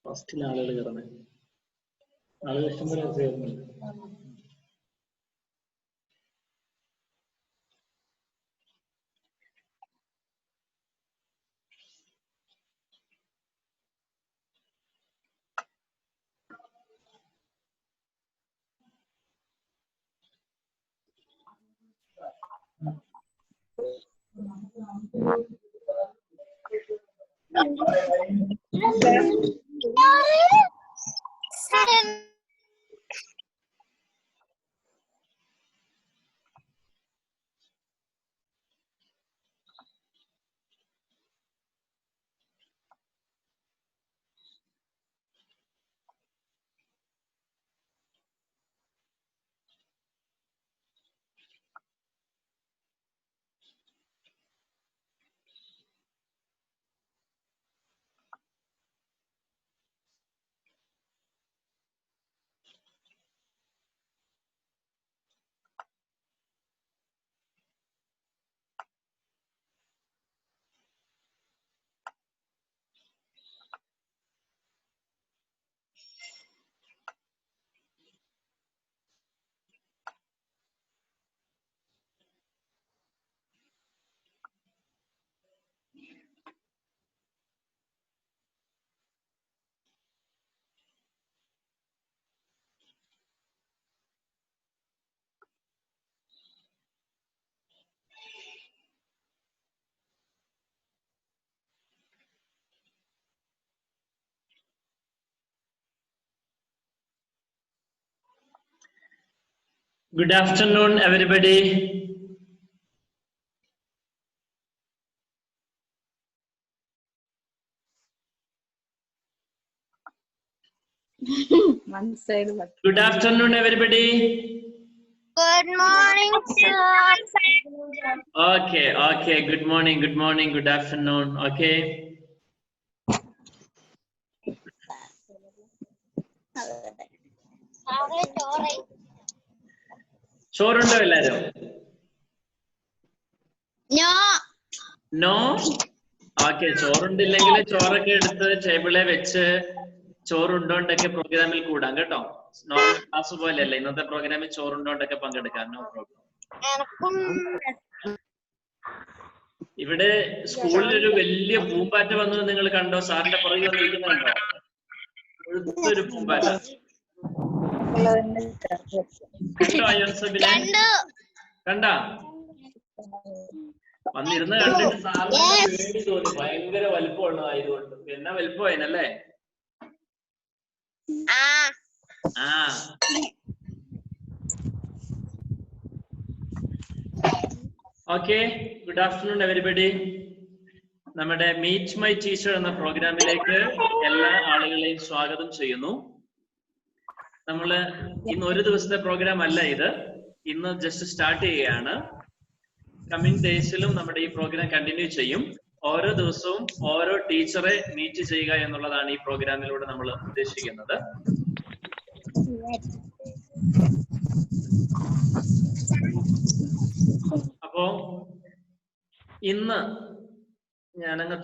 ഫസ്റ്റിൽ ആളുകൾ കയറുന്നത് ആളുകൾ ഇഷ്ടംപോലെ കയറുന്നുണ്ട്. Good afternoon, everybody. One side. Good afternoon, everybody. Good morning, sir. Okay. Good morning, good afternoon. Okay. ചോറുണ്ടോ എല്ലാരും? നോ. ഓക്കെ, ചോറുണ്ടില്ലെങ്കിൽ ചോറൊക്കെ എടുത്ത് ടേബിളെ വെച്ച് ചോറുണ്ടോണ്ടൊക്കെ പ്രോഗ്രാമിൽ കൂടാം കേട്ടോ. നോർമൽ ക്ലാസ് പോലെയല്ല, ഇന്നത്തെ പ്രോഗ്രാമിൽ ചോറുണ്ടോണ്ടൊക്കെ പങ്കെടുക്കാം. No problem. ഇവിടെ സ്കൂളിലൊരു വലിയ പൂമ്പാറ്റ വന്നത് നിങ്ങൾ കണ്ടോ? സാറിന്റെ പുറകെ വന്നിരിക്കുന്നുണ്ടോ? ഒരു പൂമ്പാറ്റ കണ്ടോ? അയ്യോസബിനെ കണ്ടാ? വന്നിരുന്ന് കണ്ടിട്ട് സാറിന് പേടി തോന്നി, ഭയങ്കര വലിപ്പമുള്ളതായതുകൊണ്ട്. എന്നാ വലിപ്പമായിനല്ലേ? Okay, good afternoon everybody. നമ്മുടെ മീറ്റ് മൈ ടീച്ചർ എന്ന പ്രോഗ്രാമിലേക്ക് എല്ലാ ആളുകളെയും സ്വാഗതം ചെയ്യുന്നു. നമ്മള് ഇന്ന് ഒരു ദിവസത്തെ പ്രോഗ്രാം അല്ല ഇത്, ഇന്ന് ജസ്റ്റ് സ്റ്റാർട്ട് ചെയ്യുകയാണ്. കമ്മിങ് ഡേയ്സിലും നമ്മുടെ ഈ പ്രോഗ്രാം കണ്ടിന്യൂ ചെയ്യും. ഓരോ ദിവസവും ഓരോ ടീച്ചറെ മീറ്റ് ചെയ്യുക എന്നുള്ളതാണ് ഈ പ്രോഗ്രാമിലൂടെ നമ്മൾ ഉദ്ദേശിക്കുന്നത്. അപ്പോ ഇന്ന് ഞാനങ്ങ്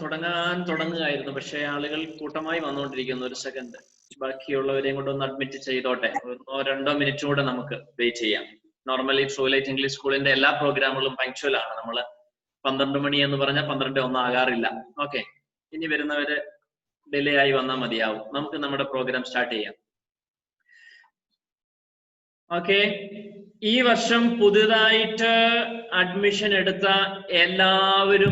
തുടങ്ങുകയായിരുന്നു, പക്ഷെ ആളുകൾ കൂട്ടമായി വന്നുകൊണ്ടിരിക്കുന്നു. ഒരു സെക്കൻഡ്, ബാക്കിയുള്ളവരെയും കൊണ്ട് ഒന്ന് അഡ്മിറ്റ് ചെയ്തോട്ടെ. 1-2 മിനിറ്റ് കൂടെ നമുക്ക് വെയിറ്റ് ചെയ്യാം. നോർമലി ട്രൂലൈറ്റ് ഇംഗ്ലീഷ് സ്കൂളിന്റെ എല്ലാ പ്രോഗ്രാമുകളും പങ്ക്ച്വൽ ആണ്. നമ്മൾ 12 മണി എന്ന് പറഞ്ഞാൽ 12:01 ആകാറില്ല. ഓക്കെ, ഇനി വരുന്നവര് ഡിലേ ആയി വന്നാൽ മതിയാവും. നമുക്ക് നമ്മുടെ പ്രോഗ്രാം സ്റ്റാർട്ട് ചെയ്യാം. ഓക്കെ, ഈ വർഷം പുതുതായിട്ട് അഡ്മിഷൻ എടുത്ത എല്ലാവരും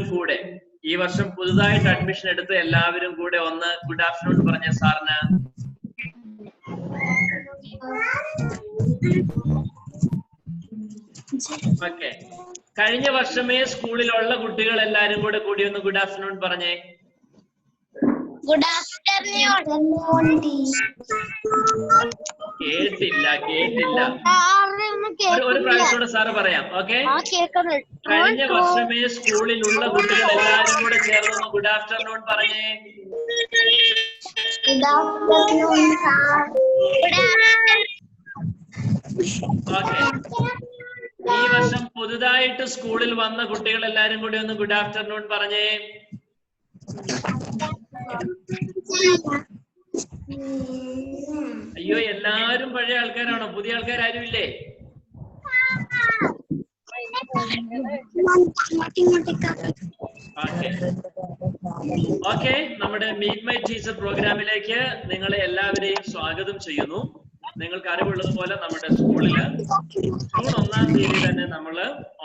കൂടെ ഒന്ന് ഗുഡ് ആഫ്റ്റർനൂൺ പറഞ്ഞ സാറിന്. ഓക്കെ, കഴിഞ്ഞ വർഷമേ സ്കൂളിലുള്ള കുട്ടികൾ എല്ലാരും കൂടെ കൂടി ഒന്ന് ഗുഡ് ആഫ്റ്റർനൂൺ പറഞ്ഞേ. Good afternoon. കേട്ടില്ല. ഒരു പ്രാവശ്യത്തോടെ സാറ് പറയാം. ഓക്കെ, കഴിഞ്ഞ വർഷമേ സ്കൂളിലുള്ള കുട്ടികൾ എല്ലാരും കൂടെ ചേർന്ന് ഗുഡ് ആഫ്റ്റർനൂൺ പറഞ്ഞേ. Good afternoon, sir. ഓക്കെ, ഈ വർഷം പുതുതായിട്ട് സ്കൂളിൽ വന്ന കുട്ടികൾ എല്ലാരും കൂടി ഒന്ന് ഗുഡ് ആഫ്റ്റർനൂൺ പറഞ്ഞേ. പഴയ ആൾക്കാരാണോ? പുതിയ ആൾക്കാരും ഇല്ലേ? ഓക്കെ, നമ്മുടെ മീറ്റ് മൈ ടീച്ചർ പ്രോഗ്രാമിലേക്ക് നിങ്ങളെ എല്ലാവരെയും സ്വാഗതം ചെയ്യുന്നു. നിങ്ങൾക്ക് അറിവുള്ളതുപോലെ നമ്മുടെ സ്കൂളില് ജൂൺ 1-ാം തീയതി തന്നെ നമ്മൾ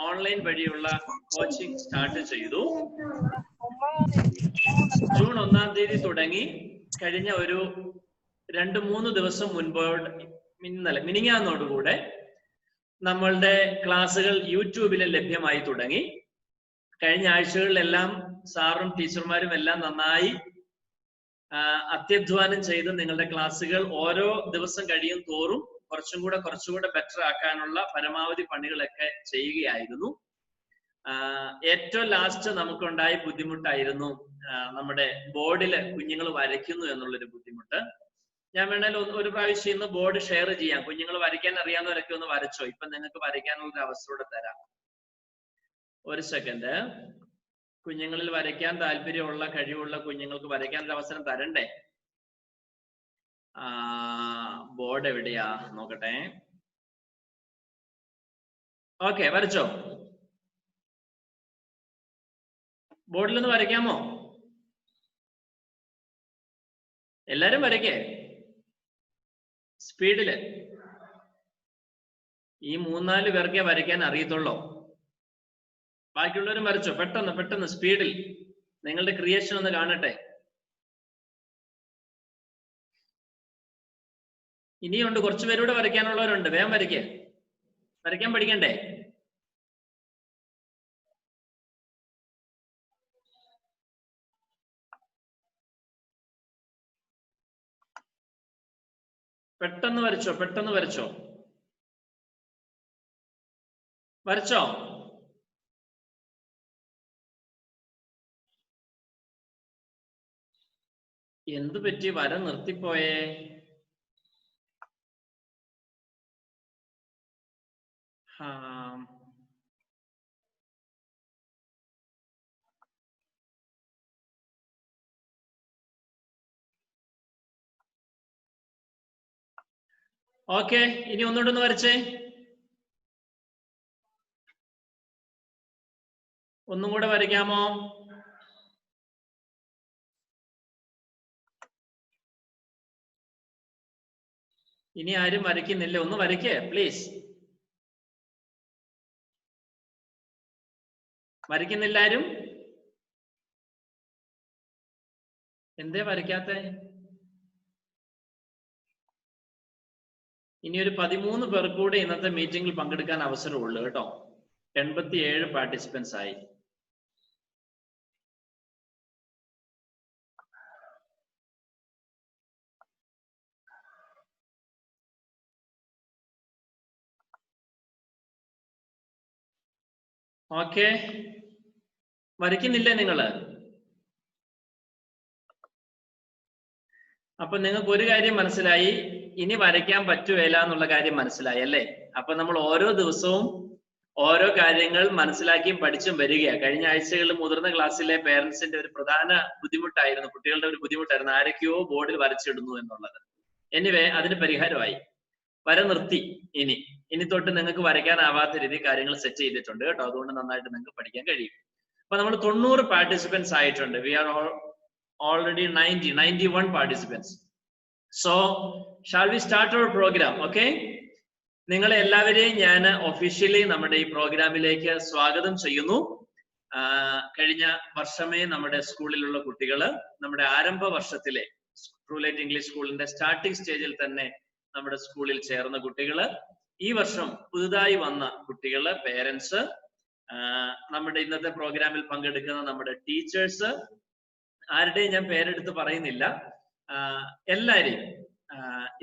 ഓൺലൈൻ വഴിയുള്ള കോച്ചിങ് സ്റ്റാർട്ട് ചെയ്തു. ജൂൺ 1-ാം തീയതി തുടങ്ങി കഴിഞ്ഞ ഒരു 2-3 ദിവസം മുൻപോട് മിനിങ്ങാന്നോടുകൂടെ നമ്മളുടെ ക്ലാസ്സുകൾ യൂട്യൂബിൽ ലഭ്യമായി തുടങ്ങി. കഴിഞ്ഞ ആഴ്ചകളിലെല്ലാം സാറും ടീച്ചർമാരും എല്ലാം നന്നായി അത്യധ്വാനം ചെയ്ത് നിങ്ങളുടെ ക്ലാസ്സുകൾ ഓരോ ദിവസം കഴിയും തോറും കുറച്ചുകൂടെ ബെറ്റർ ആക്കാനുള്ള പരമാവധി പണികളൊക്കെ ചെയ്യുകയായിരുന്നു. ഏറ്റവും ലാസ്റ്റ് നമുക്കുണ്ടായ ബുദ്ധിമുട്ടായിരുന്നു നമ്മുടെ ബോർഡില് കുഞ്ഞുങ്ങൾ വരയ്ക്കുന്നു എന്നുള്ളൊരു ബുദ്ധിമുട്ട്. ഞാൻ വേണേൽ ഒരു പ്രാവശ്യം ഇന്ന് ബോർഡ് ഷെയർ ചെയ്യാം. കുഞ്ഞുങ്ങൾ വരയ്ക്കാൻ അറിയാവുന്നവരൊക്കെ ഒന്ന് വരച്ചോ. ഇപ്പൊ നിങ്ങൾക്ക് വരയ്ക്കാനുള്ള ഒരു അവസരം തരാം. ഒരു സെക്കൻഡ്. കുഞ്ഞുങ്ങളിൽ വരയ്ക്കാൻ താല്പര്യമുള്ള കഴിവുള്ള കുഞ്ഞുങ്ങൾക്ക് വരയ്ക്കാൻ ഒരു അവസരം തരണ്ടേ? ബോർഡ് എവിടെയാ നോക്കട്ടെ. ഓക്കെ, വരച്ചോ. ബോർഡിലൊന്ന് വരയ്ക്കാമോ? എല്ലാരും വരയ്ക്കേ സ്പീഡില്. ഈ 3-4 പേർക്കേ വരയ്ക്കാൻ അറിയത്തുള്ളൂ. ബാക്കിയുള്ളവരും വരച്ചോ. പെട്ടെന്ന് സ്പീഡിൽ നിങ്ങളുടെ ക്രിയേഷൻ ഒന്ന് കാണട്ടെ. ഇനിയുണ്ട്, കുറച്ചു പേരൂടെ വരയ്ക്കാനുള്ളവരുണ്ട്. വേഗം വരയ്ക്കേ. വരയ്ക്കാൻ പഠിക്കണ്ടേ? പെട്ടെന്ന് വരച്ചോ. വരച്ചോ? എന്തു പറ്റി വര നിർത്തിപ്പോയേ? ഓക്കെ, ഇനി ഒന്നുകൂടെ ഒന്ന് വരച്ചേ. ഒന്നും കൂടെ വരയ്ക്കാമോ? ഇനി ആരും വരയ്ക്കുന്നില്ല. ഒന്ന് വരയ്ക്കേ പ്ലീസ്. വരയ്ക്കുന്നില്ല ആരും? എന്തേ വരയ്ക്കാത്തെ? ഇനി ഒരു 13 പേർ കൂടെ ഇന്നത്തെ മീറ്റിംഗിൽ പങ്കെടുക്കാൻ അവസരമുള്ളൂ കേട്ടോ. 87 പാർട്ടിസിപ്പൻസ് ആയി. ഓക്കെ, വരയ്ക്കുന്നില്ലേ നിങ്ങള്? അപ്പൊ നിങ്ങൾക്ക് ഒരു കാര്യം മനസ്സിലായി, ഇനി വരയ്ക്കാൻ പറ്റുകയില്ല എന്നുള്ള കാര്യം മനസ്സിലായി അല്ലേ? അപ്പൊ നമ്മൾ ഓരോ ദിവസവും ഓരോ കാര്യങ്ങൾ മനസ്സിലാക്കിയും പഠിച്ചും വരികയാണ്. കഴിഞ്ഞ ആഴ്ചകളിൽ മുതിർന്ന ക്ലാസ്സിലെ പേരൻസിന്റെ ഒരു പ്രധാന ബുദ്ധിമുട്ടായിരുന്നു, കുട്ടികളുടെ ഒരു ബുദ്ധിമുട്ടായിരുന്നു, ആരൊക്കെയോ ബോർഡിൽ വരച്ചിടുന്നു എന്നുള്ളത്. എനിവേ, അതിന് പരിഹാരമായി. വര നിർത്തി. ഇനി തൊട്ട് നിങ്ങൾക്ക് വരയ്ക്കാനാവാത്ത രീതിയിൽ കാര്യങ്ങൾ സെറ്റ് ചെയ്തിട്ടുണ്ട് കേട്ടോ. അതുകൊണ്ട് നന്നായിട്ട് നിങ്ങൾക്ക് പഠിക്കാൻ കഴിയും. അപ്പൊ നമ്മൾ 90 പാർട്ടിസിപ്പൻസ് ആയിട്ടുണ്ട്. We are already 91 participants. So shall we start our program? Okay, നിങ്ങളെ എല്ലാവരെയും ഞാൻ ഒഫീഷ്യലി നമ്മുടെ ഈ പ്രോഗ്രാമിലേക്ക് സ്വാഗതം ചെയ്യുന്നു. കഴിഞ്ഞ വർഷമേ നമ്മുടെ സ്കൂളിലുള്ള കുട്ടികള് നമ്മുടെ ആരംഭ വർഷത്തിലെ ട്രൂലൈറ്റ് ഇംഗ്ലീഷ് സ്കൂളിന്റെ സ്റ്റാർട്ടിംഗ് സ്റ്റേജിൽ തന്നെ നമ്മുടെ സ്കൂളിൽ ചേർന്ന കുട്ടികള്, ഈ വർഷം പുതുതായി വന്ന കുട്ടികള്, പേരൻസ്, നമ്മുടെ ഇന്നത്തെ പ്രോഗ്രാമിൽ പങ്കെടുക്കുന്ന നമ്മുടെ ടീച്ചേഴ്സ്, ആരുടെയും ഞാൻ പേരെടുത്ത് പറയുന്നില്ല, എല്ലാരെയും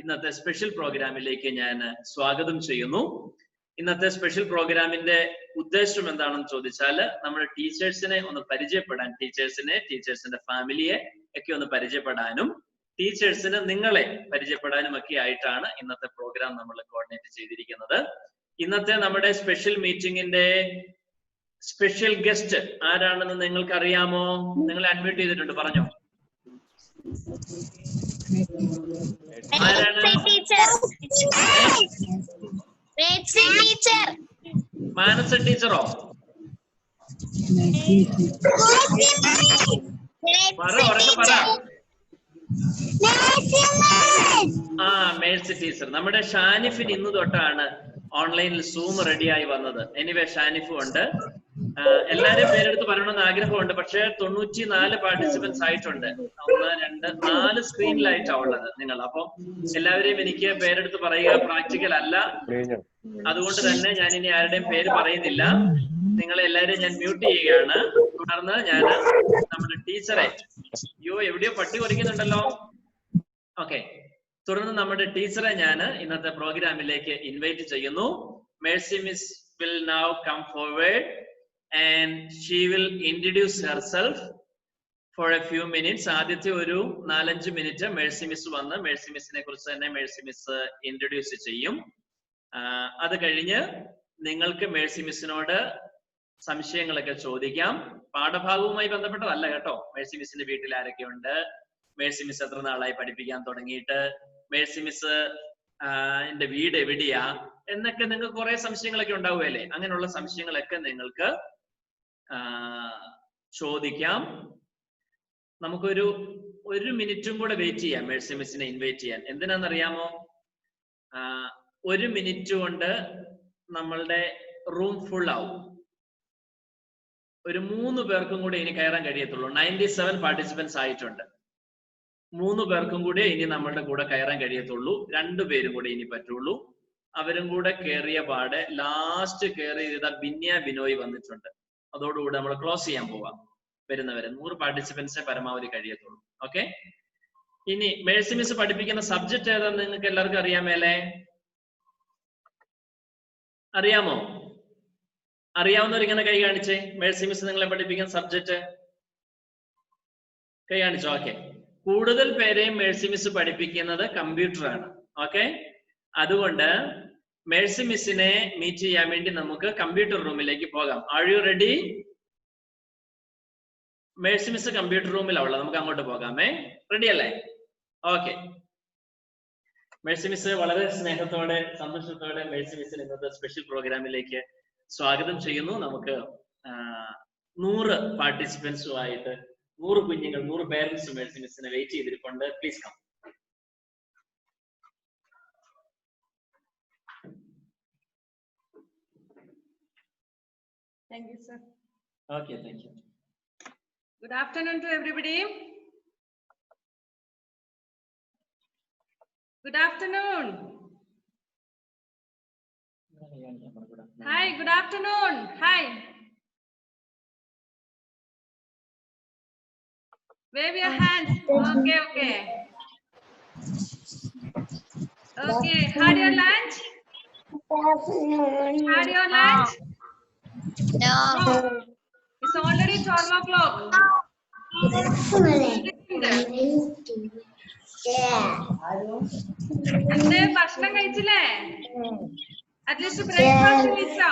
ഇന്നത്തെ സ്പെഷ്യൽ പ്രോഗ്രാമിലേക്ക് ഞാൻ സ്വാഗതം ചെയ്യുന്നു. ഇന്നത്തെ സ്പെഷ്യൽ പ്രോഗ്രാമിന്റെ ഉദ്ദേശം എന്താണെന്ന് ചോദിച്ചാൽ, നമ്മുടെ ടീച്ചേഴ്സിനെ ഒന്ന് പരിചയപ്പെടാൻ, ടീച്ചേഴ്സിന്റെ ഫാമിലിയെ ഒക്കെ ഒന്ന് പരിചയപ്പെടാനും ടീച്ചേഴ്സിന് നിങ്ങളെ പരിചയപ്പെടാനും ഒക്കെ ആയിട്ടാണ് ഇന്നത്തെ പ്രോഗ്രാം നമ്മൾ കോർഡിനേറ്റ് ചെയ്തിരിക്കുന്നത്. ഇന്നത്തെ നമ്മുടെ സ്പെഷ്യൽ മീറ്റിംഗിന്റെ സ്പെഷ്യൽ ഗസ്റ്റ് ആരാണെന്ന് നിങ്ങൾക്ക് അറിയാമോ? നിങ്ങൾ അഡ്മിറ്റ് ചെയ്തിട്ടുണ്ട്, പറഞ്ഞോ. ആരാണ്? ടീച്ചർ. ടീച്ചർ. മാനസ ടീച്ചറോ? പറ, ഉറക്കെ പറ. ആ, മേഴ്സി ടീച്ചർ. നമ്മുടെ ഷാനിഫിന് ഇന്ന് തൊട്ടാണ് ഓൺലൈനിൽ സൂം റെഡിയായി വന്നത്. എനിവേ ഷാനിഫും ഉണ്ട്. എല്ലാരും പേരെടുത്ത് പറയണമെന്ന് ആഗ്രഹമുണ്ട്. പക്ഷെ 94 പാർട്ടിസിപ്പൻസ് ആയിട്ടുണ്ട്. 1, 2, 4 സ്ക്രീനിലായിട്ടാണ് ഉള്ളത് നിങ്ങൾ. അപ്പൊ എല്ലാവരെയും എനിക്ക് പേരെടുത്ത് പറയുക പ്രാക്ടിക്കൽ അല്ല. അതുകൊണ്ട് തന്നെ ഞാൻ ഇനി ആരുടെയും പേര് പറയുന്നില്ല. നിങ്ങളെ എല്ലാവരെയും ഞാൻ മ്യൂട്ട് ചെയ്യുകയാണ്. തുടർന്ന് ഞാൻ നമ്മുടെ ടീച്ചറെ, എവിടെയോ പട്ടി കുറയ്ക്കുന്നുണ്ടല്ലോ. ഓക്കെ, തുടർന്ന് നമ്മുടെ ടീച്ചറെ ഞാൻ ഇന്നത്തെ പ്രോഗ്രാമിലേക്ക് ഇൻവൈറ്റ് ചെയ്യുന്നു. Mercy miss will now come forward and she will introduce herself for a few minutes. ആദ്യത്തെ ഒരു 4-5 മിനിറ്റ് മേഴ്സി മിസ് വന്ന് മേഴ്സി മിസ്സിനെ കുറിച്ച് തന്നെ മേഴ്സി മിസ് ഇൻട്രൊഡ്യൂസ് ചെയ്യും. അത് കഴിഞ്ഞ് നിങ്ങൾക്ക് മേഴ്സി മിസ്സിനോട് സംശയങ്ങളൊക്കെ ചോദിക്കാം. പാഠഭാഗവുമായി ബന്ധപ്പെട്ടതല്ല കേട്ടോ. മേഴ്സി മിസ്സിന്റെ വീട്ടിൽ ആരൊക്കെയുണ്ട്, മേഴ്സി മിസ് എത്ര നാളായി പഠിപ്പിക്കാൻ തുടങ്ങിയിട്ട്, മേഴ്സി മിസ് എന്റെ വീട് എവിടെയാ എന്നൊക്കെ നിങ്ങൾക്ക് കുറെ സംശയങ്ങളൊക്കെ ഉണ്ടാവുകയല്ലേ. അങ്ങനെയുള്ള സംശയങ്ങളൊക്കെ നിങ്ങൾക്ക് ചോദിക്കാം. നമുക്കൊരു 1 മിനിറ്റും കൂടെ വെയിറ്റ് ചെയ്യാം മേഴ്സി മിസ്സിനെ ഇൻവൈറ്റ് ചെയ്യാൻ. എന്തിനാണെന്നറിയാമോ? 1 മിനിറ്റ് കൊണ്ട് നമ്മളുടെ റൂം ഫുൾ ആവും. ഒരു 3 പേർക്കും കൂടെ ഇനി കയറാൻ കഴിയത്തുള്ളൂ. 97 പാർട്ടിസിപ്പൻസ് ആയിട്ടുണ്ട്. 3 പേർക്കും കൂടെ ഇനി നമ്മളുടെ കൂടെ കയറാൻ കഴിയത്തുള്ളൂ. 2 പേരും കൂടെ ഇനി പറ്റുള്ളൂ. അവരും കൂടെ കയറിയ പാടെ ലാസ്റ്റ് കയറി ചെയ്ത ബിനോയ് വന്നിട്ടുണ്ട്. അതോടുകൂടി നമ്മൾ ക്ലോസ് ചെയ്യാൻ പോവാം. വരുന്നവരെ 100 പാർട്ടിസിപ്പൻസേ പരമാവധി കഴിയത്തുള്ളൂ. ഓക്കെ, ഇനി മേഴ്സി മിസ് പഠിപ്പിക്കുന്ന സബ്ജക്ട് ഏതാന്ന് നിങ്ങൾക്ക് എല്ലാവർക്കും അറിയാമേലേ? അറിയാമോ? അറിയാവുന്നവരിങ്ങനെ കൈ കാണിച്ചേ. മേഴ്സി മിസ് നിങ്ങളെ പഠിപ്പിക്കുന്ന സബ്ജക്ട് കൈ കാണിച്ചോ? ഓക്കെ, കൂടുതൽ പേരെയും മേഴ്സി മിസ് പഠിപ്പിക്കുന്നത് കമ്പ്യൂട്ടറാണ്. ഓക്കെ, അതുകൊണ്ട് മേഴ്സി മിസ്സിനെ മീറ്റ് ചെയ്യാൻ വേണ്ടി നമുക്ക് കമ്പ്യൂട്ടർ റൂമിലേക്ക് പോകാം. Are you ready? Mercy miss computer റൂമിലാണ് ഉള്ളത്. നമുക്ക് അങ്ങോട്ട് പോകാമേ. റെഡി അല്ലേ? ഓക്കെ, മേഴ്സി മിസ് വളരെ സ്നേഹത്തോടെ സന്തോഷത്തോടെ മേഴ്സി മിസ്സിന് ഇന്നത്തെ സ്പെഷ്യൽ പ്രോഗ്രാമിലേക്ക് സ്വാഗതം ചെയ്യുന്നു. നമുക്ക് 100 പാർട്ടിസിപ്പൻസുമായിട്ട് 100 കുഞ്ഞുങ്ങൾ, 100 പേരൻസ് മേഴ്സി മിസ്സിനെ വെയിറ്റ് ചെയ്തിരിപ്പുണ്ട്. Please come. Thank you, sir. Okay, thank you. Good afternoon to everybody. Good afternoon. Hi, good afternoon. Hi. Wave your hands. Okay, okay. Okay, had your lunch? Had your lunch? No. It's already 12 o'clock. എന്തേ ഭക്ഷണം കഴിച്ചില്ലേ? At least breakfast കഴിച്ചോ?